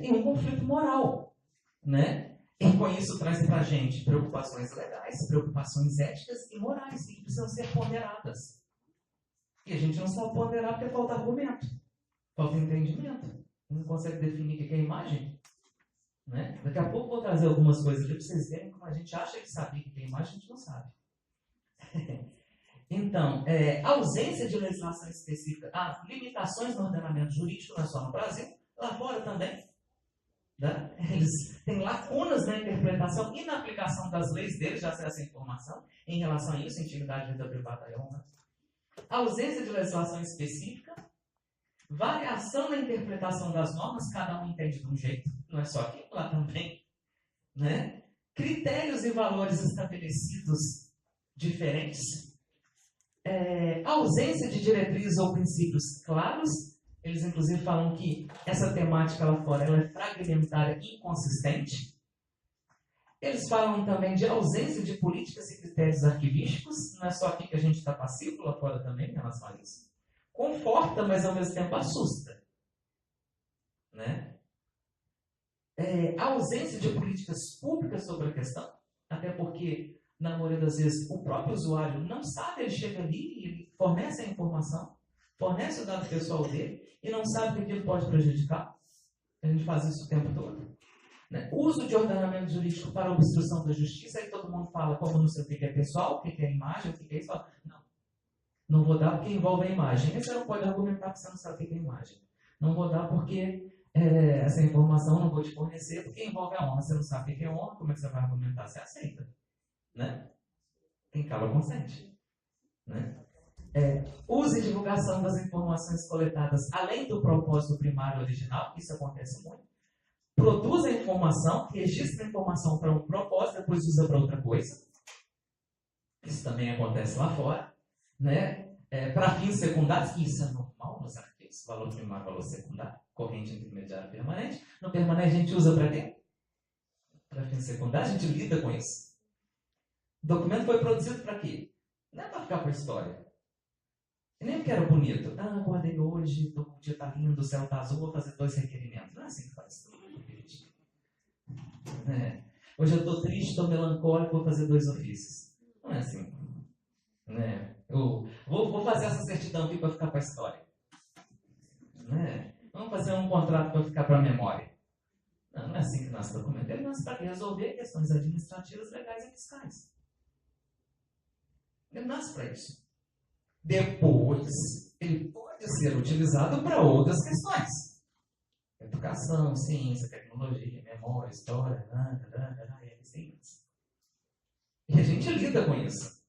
E um conflito moral, né? E com isso traz para a gente preocupações legais, preocupações éticas e morais, que precisam ser ponderadas. E a gente não sabe ponderar porque falta argumento, falta entendimento. Não consegue definir o que é imagem. Né? Daqui a pouco vou trazer algumas coisas aqui para vocês verem como a gente acha que sabia o que é imagem, a gente não sabe. Então, ausência de legislação específica, limitações no ordenamento jurídico, não é só no Brasil, lá fora também. Né? Eles têm lacunas na interpretação e na aplicação das leis deles de acesso à informação em relação a isso, intimidade, vida privada e honra. Ausência de legislação específica, variação na interpretação das normas, cada um entende de um jeito, não é só aqui, lá também. Né? Critérios e valores estabelecidos diferentes, ausência de diretrizes ou princípios claros. Eles, inclusive, falam que essa temática lá fora ela é fragmentária e inconsistente. Eles falam também de ausência de políticas e critérios arquivísticos. Não é só aqui que a gente está passivo, lá fora também, em relação a isso. Conforta, mas ao mesmo tempo assusta. Né? A ausência de políticas públicas sobre a questão, até porque, na maioria das vezes, o próprio usuário não sabe, ele chega ali e ele fornece a informação, fornece o dado pessoal dele, e não sabe que aquilo pode prejudicar. A gente faz isso o tempo todo. Né? Uso de ordenamento jurídico para obstrução da justiça, aí todo mundo fala como não sei o que é pessoal, o que é imagem, o que é isso. Fala, não vou dar porque envolve a imagem. Aí você não pode argumentar porque você não sabe o que é imagem. Não vou dar porque essa informação não vou te fornecer porque envolve a honra. Você não sabe o que é honra, como é que você vai argumentar? Você aceita. Né? Quem cala consente. Né? Uso e divulgação das informações coletadas além do propósito primário original, isso acontece muito. Produz a informação, registra a informação para um propósito, depois usa para outra coisa. Isso também acontece lá fora. Né? Para fins secundários, isso é normal nos arquivos, valor primário, valor secundário, corrente intermediária permanente. No permanente a gente usa para quê? Para fins secundários, a gente lida com isso. O documento foi produzido para quê? Não é para ficar com a história. E nem porque era bonito. Acordei hoje, o dia está lindo, o céu está azul, vou fazer 2 requerimentos. Não é assim que faz. Hoje eu estou triste, estou melancólico, vou fazer 2 ofícios. Não é assim. Né? Eu vou fazer essa certidão aqui para ficar para a história. Né? Vamos fazer um contrato para ficar para a memória. Não é assim que nasce o documento. Ele nasce para resolver questões administrativas, legais e fiscais. Ele nasce para isso. Depois, ele pode ser utilizado para outras questões. Educação, ciência, tecnologia, memória, história, e a gente lida com isso.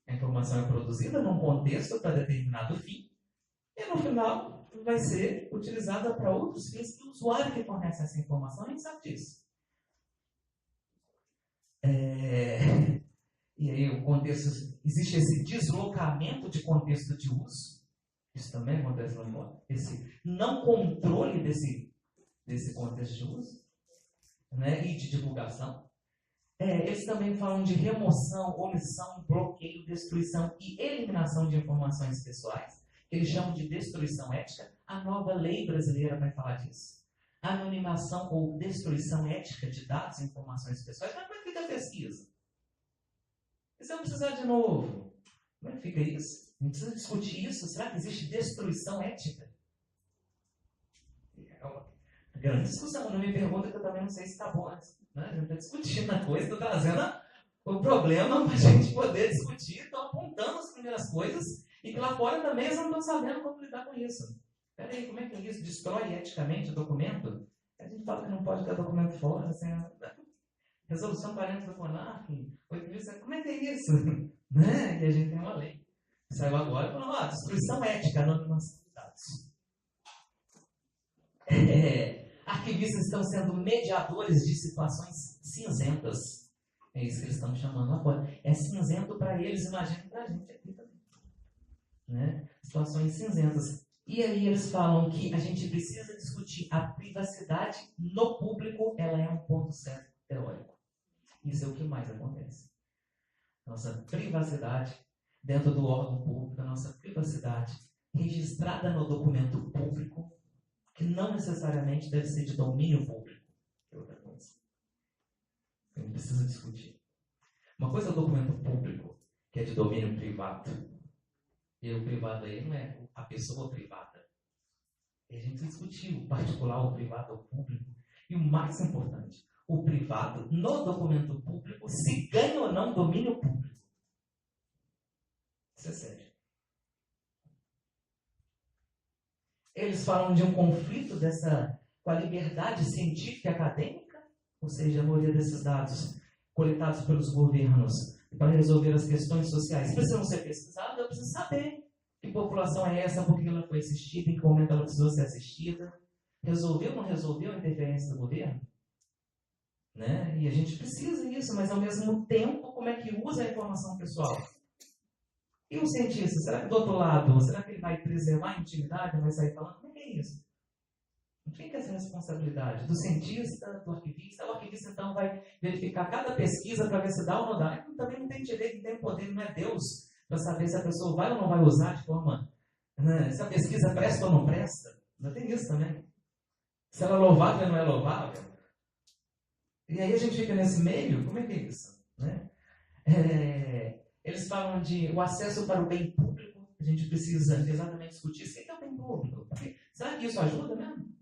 A informação é produzida num contexto para determinado fim, e no final vai ser utilizada para outros fins que o usuário que fornece essa informação nem sabe disso. E aí o contexto, existe esse deslocamento de contexto de uso, isso também acontece lá fora, esse não controle desse contexto de uso, né, e de divulgação. Eles também falam de remoção, omissão, bloqueio, destruição e eliminação de informações pessoais, que eles chamam de destruição ética. A nova lei brasileira vai falar disso. Anonimação ou destruição ética de dados e informações pessoais. Mas como é que fica a pesquisa? E se eu precisar de novo? Como é que fica isso? A gente precisa discutir isso. Será que existe destruição ética? É uma grande discussão. Não me pergunta que eu também não sei se está bom. Né? A gente está discutindo a coisa, estou trazendo O problema é a gente poder discutir, estão apontando as primeiras coisas, e que lá fora também eles não estão sabendo como lidar com isso. Peraí, como é que isso destrói eticamente o documento? A gente fala que não pode ter documento fora, assim, Resolução 40 do CONARC, 8.100, como é que é isso? Né? E a gente tem uma lei. Saiu agora e falou, destruição ética, anonimação de dados. Arquivistas estão sendo mediadores de situações cinzentas. É isso que eles estão chamando agora. É cinzento para eles, imagina para a gente aqui também. Né? Situações cinzentas. E aí eles falam que a gente precisa discutir a privacidade no público, ela é um ponto certo teórico. Isso é o que mais acontece. Nossa privacidade dentro do órgão público, a nossa privacidade registrada no documento público, que não necessariamente deve ser de domínio público. É outra coisa. A gente precisa discutir. Uma coisa é o documento público, que é de domínio privado. E o privado aí não é a pessoa privada. E a gente discutiu o particular, o privado, o público. E o mais importante, o privado no documento público se ganha ou não domínio público. Isso é sério. Eles falam de um conflito com a liberdade científica e acadêmica, ou seja, a maioria desses dados coletados pelos governos para resolver as questões sociais precisam ser pesquisados. Eu preciso saber que população é essa, por que ela foi assistida, em que momento ela precisou ser assistida. Resolveu ou não resolveu a interferência do governo? Né? E a gente precisa disso, mas ao mesmo tempo, como é que usa a informação pessoal? E o cientista, será que do outro lado, será que ele vai preservar a intimidade, vai sair falando? Como é que é isso? Quem que é essa responsabilidade? Do cientista, do arquivista? O arquivista, então, vai verificar cada pesquisa para ver se dá ou não dá. Ele também não tem direito, não tem poder, não é Deus, para saber se a pessoa vai ou não vai usar de forma... Né? Se a pesquisa presta ou não presta. Não tem isso também. Se ela é louvável ou não é louvável. E aí a gente fica nesse meio, como é que é isso? Né? Eles falam de o acesso para o bem público. A gente precisa exatamente discutir o que é o bem público. Porque, será que isso ajuda mesmo?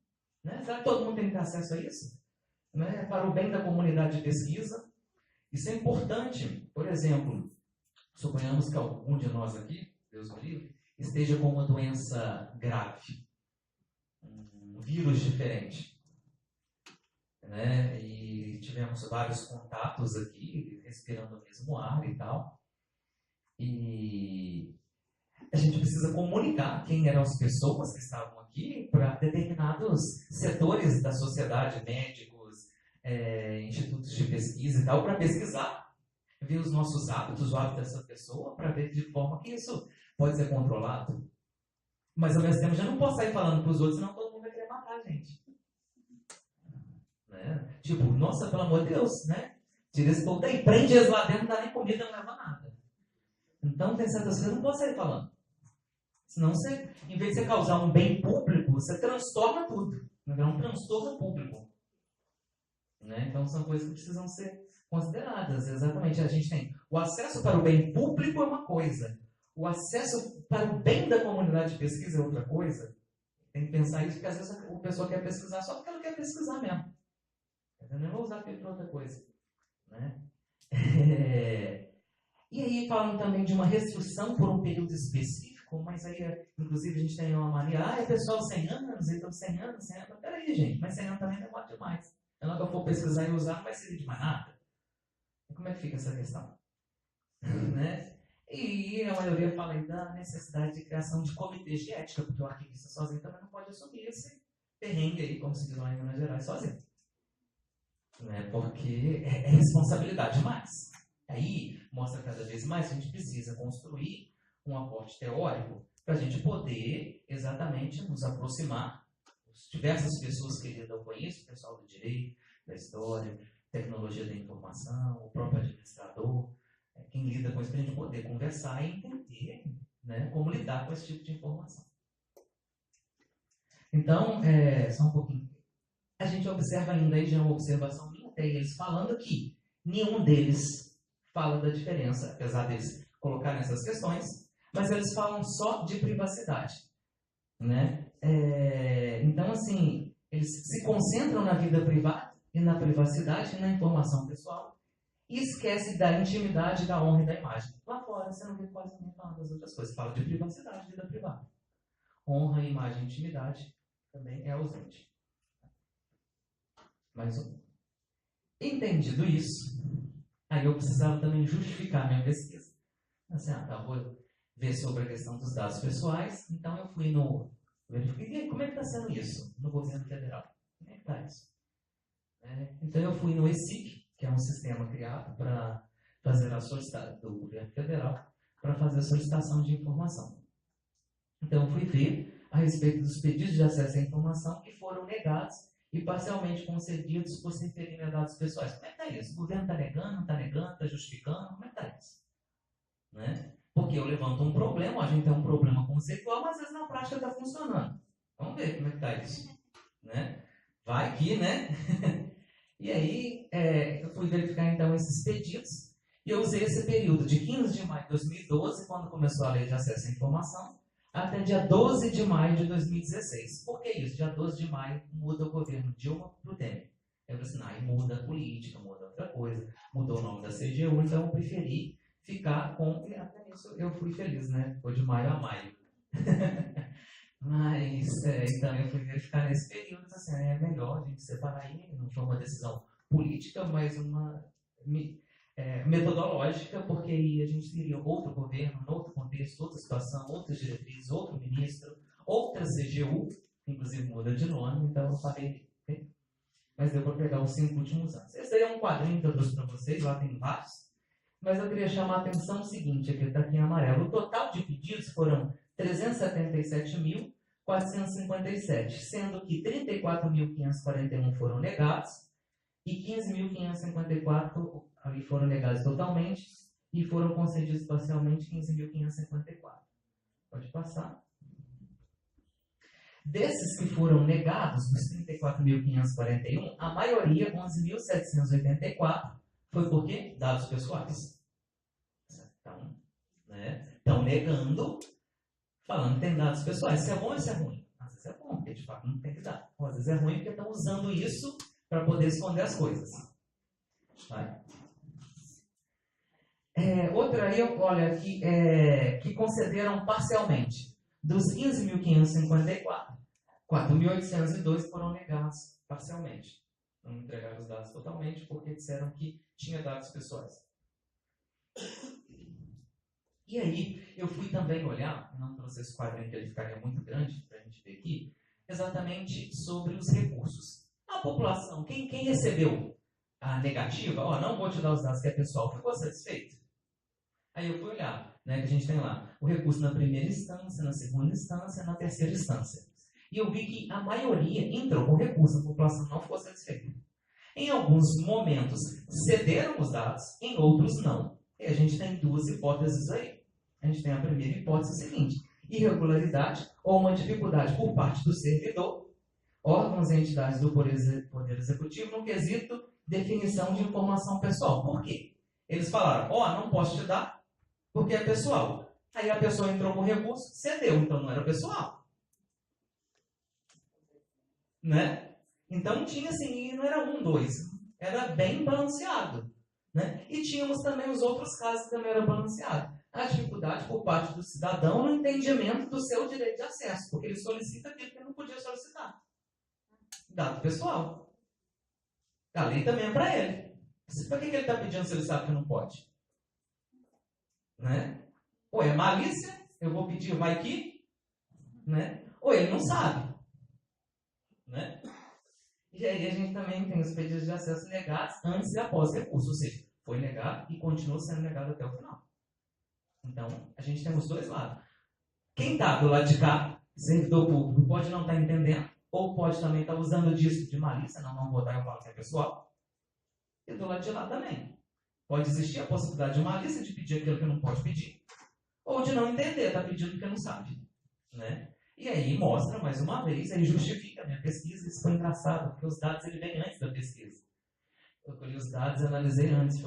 Né? Será que todo mundo tem que ter acesso a isso? Né? Para o bem da comunidade de pesquisa. Isso é importante. Por exemplo, suponhamos que algum de nós aqui, Deus o livre, esteja com uma doença grave. Um vírus diferente. Né? E tivemos vários contatos aqui, respirando o mesmo ar e tal. E a gente precisa comunicar quem eram as pessoas que estavam aqui para determinados setores da sociedade, médicos, institutos de pesquisa e tal, para pesquisar, ver os nossos hábitos, o hábito dessa pessoa, para ver de forma que isso pode ser controlado. Mas ao mesmo tempo, já não posso sair falando para os outros, senão todo mundo vai querer matar a gente. Né? Tipo, nossa, pelo amor de Deus, né? Tira esse povo daí, prende eles lá dentro, não dá nem comida, não leva nada. Então, tem certas coisas que não pode sair falando. Senão, você, em vez de você causar um bem público, você transtorna tudo. É um transtorno público. Né? Então, são coisas que precisam ser consideradas. Exatamente. A gente tem o acesso para o bem público é uma coisa. O acesso para o bem da comunidade de pesquisa é outra coisa. Tem que pensar isso, porque às vezes a pessoa quer pesquisar só porque ela quer pesquisar mesmo. Eu não vou usar aquilo para outra coisa. Né? E aí falam também de uma restrição por um período específico, mas aí, inclusive, a gente tem uma mania, é pessoal 100 anos, então 100 anos. Peraí, gente, mas 100 anos também demora demais. Eu nunca for pesquisar e usar, não vai servir de mais nada. E como é que fica essa questão? Né? E a maioria fala aí da necessidade de criação de comitês de ética, porque o arquivista sozinho também não pode assumir esse perrengue aí, como se diz lá em Minas Gerais, sozinho. Né? Porque é responsabilidade demais. Aí mostra cada vez mais que a gente precisa construir um aporte teórico para a gente poder exatamente nos aproximar das diversas pessoas que lidam com isso, o pessoal do direito, da história, tecnologia da informação, o próprio administrador, quem lida com isso, para a gente poder conversar e entender, né, como lidar com esse tipo de informação. Então, só um pouquinho. A gente observa ainda, aí já é uma observação minha, até eles falando que nenhum deles fala da diferença, apesar deles colocarem essas questões, mas eles falam só de privacidade. Né? Então, assim, eles se concentram na vida privada e na privacidade e na informação pessoal e esquece da intimidade, da honra e da imagem. Lá fora você não vê quase ninguém falando das outras coisas. Fala de privacidade, vida privada. Honra, imagem e intimidade também é ausente. Mais um. Entendido isso, aí eu precisava também justificar minha pesquisa. Assim, vou ver sobre a questão dos dados pessoais, então eu fui verifiquei, como é que está sendo isso no governo federal? Como é que está isso? Então eu fui no ESIC, que é um sistema criado para fazer a solicitação do governo federal, para fazer a solicitação de informação. Então eu fui ver a respeito dos pedidos de acesso à informação que foram negados e parcialmente concedidos por se referirem a dados pessoais. Como é que está isso? O governo está negando, não está negando, está justificando? Como é que está isso? Né? Porque eu levanto um problema, a gente tem um problema conceitual, mas às vezes na prática está funcionando. Vamos ver como é que está isso. Né? Vai que, né? E aí, eu fui verificar então esses pedidos e eu usei esse período de 15 de maio de 2012, quando começou a Lei de Acesso à Informação, até dia 12 de maio de 2016. Por que isso? Dia 12 de maio muda o governo Dilma para o Temer. Eu falei assim, aí muda a política, muda outra coisa, mudou o nome da CGU, então eu preferi ficar com... E até nisso eu fui feliz, né? Foi de maio a maio. Mas, então eu fui verificar nesse período, assim, é melhor a gente separar aí, não foi uma decisão política, mas uma metodológica, porque aí a gente teria outro governo, outro contexto, outra situação, outras diretrizes, outro ministro, outra CGU, inclusive muda de nome, então eu falei, mas deu para pegar os 5 últimos anos. Esse aí é um quadrinho que eu trouxe para vocês, lá tem vários, mas eu queria chamar a atenção o seguinte, aqui está aqui em amarelo, o total de pedidos foram 377.457, sendo que 34.541 foram negados e 15.554 ali foram negados totalmente e foram concedidos parcialmente 15.554. Pode passar. Desses que foram negados, dos 34.541, a maioria, 11.784, foi por quê? Dados pessoais. Então, estão negando, falando que tem dados pessoais. Se é bom ou se é ruim? Às vezes é bom, porque de fato não tem que dar. Ou às vezes é ruim porque estão usando isso para poder esconder as coisas. Vai. Outra aí, olha, que concederam parcialmente. Dos 15.554, 4.802 foram negados parcialmente. Não entregaram os dados totalmente porque disseram que tinha dados pessoais. E aí, eu fui também olhar, não trouxe esse quadrinho que ele ficaria muito grande para a gente ver aqui, exatamente sobre os recursos. A população, quem recebeu a negativa, não vou te dar os dados que é pessoal, ficou satisfeito? Aí eu fui olhar, que a gente tem lá o recurso na primeira instância, na segunda instância, na terceira instância. E eu vi que a maioria entrou com recurso, a população não ficou satisfeita. Em alguns momentos cederam os dados, em outros não. E a gente tem 2 hipóteses aí. A gente tem a primeira hipótese seguinte: irregularidade ou uma dificuldade por parte do servidor, órgãos e entidades do Poder Executivo no quesito definição de informação pessoal. Por quê? Eles falaram, não posso te dar porque é pessoal. Aí a pessoa entrou com recurso, cedeu, então não era pessoal. Né? Então tinha assim, não era 1, 2, era bem balanceado. Né? E tínhamos também os outros casos que também eram balanceados. A dificuldade por parte do cidadão no entendimento do seu direito de acesso, porque ele solicita aquilo que ele não podia solicitar. Dado pessoal. A lei também é para ele. Para que ele está pedindo se ele sabe que não pode? Né? Ou é malícia, eu vou pedir, vai que, né? Ou ele não sabe. Né? E aí a gente também tem os pedidos de acesso negados antes e após o recurso, ou seja, foi negado e continua sendo negado até o final. Então, a gente tem os dois lados. Quem está do lado de cá, servidor público, pode não estar entendendo, ou pode também estar usando disso de malícia, não votar, eu falo que é pessoal. E do lado de lá também. Pode existir a possibilidade de malícia de pedir aquilo que não pode pedir, ou de não entender, está pedindo porque não sabe. Né? E aí mostra, mais uma vez, aí justifica a minha pesquisa. Isso foi engraçado, porque os dados ele vem antes da pesquisa. Eu colhi os dados e analisei antes.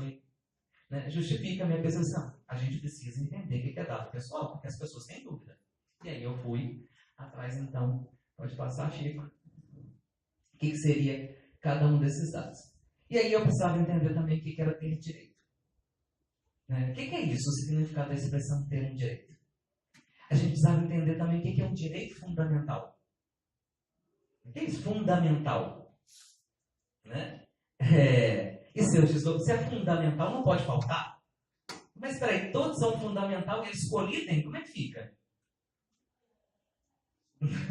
Justifica a minha pesquisa. A gente precisa entender o que é dado pessoal, porque as pessoas têm dúvida. E aí eu fui atrás, então, pode passar, Chico, o que seria cada um desses dados. E aí eu precisava entender também o que era ter direito. Né? O que é isso, o significado da expressão ter um direito? A gente precisava entender também o que é um direito fundamental. O que é isso? Fundamental. Né? E se é fundamental, não pode faltar. Mas espera aí, todos são fundamental e eles colidem? Como é que fica?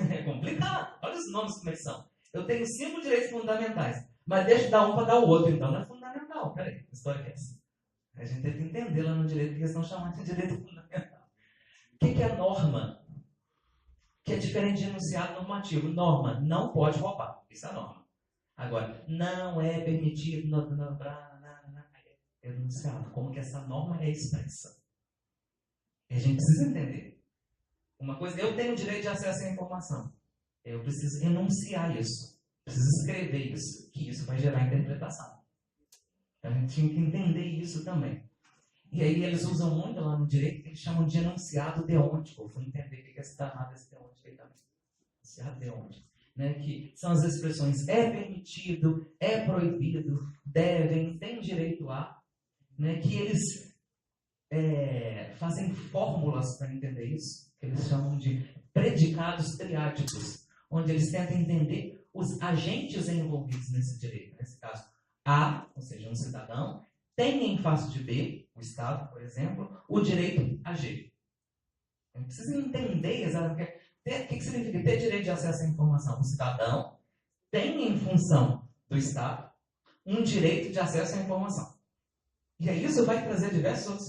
É complicado. Olha os nomes como eles são. Eu tenho 5 direitos fundamentais, mas deixa de dar um para dar o outro, então não é fundamental. Peraí, que história é essa? A gente tem que entender lá no direito, porque eles estão chamando de direito fundamental. O que é norma? Que é diferente de enunciado normativo. Norma, não pode roubar. Isso é a norma. Agora, não é permitido enunciado. Como que essa norma é expressa? E a gente precisa entender. Uma coisa, eu tenho o direito de acesso à informação. Eu preciso enunciar isso. Preciso escrever isso. Que isso vai gerar interpretação. Então, a gente tinha que entender isso também. E aí eles usam muito lá no direito que eles chamam de enunciado deôntico. Eu fui entender o que é esse danado desse deôntico aí também. Enunciado deôntico. Né? Que são as expressões é permitido, é proibido, devem, tem direito a. Né? Que eles fazem fórmulas para entender isso. Que eles chamam de predicados triádicos. Onde eles tentam entender os agentes envolvidos nesse direito. Nesse caso, A, ou seja, um cidadão, tem em face de B, o Estado, por exemplo, o direito a G. A gente precisa entender exatamente o que significa ter direito de acesso à informação. O cidadão tem em função do Estado um direito de acesso à informação. E aí isso vai trazer diversos outros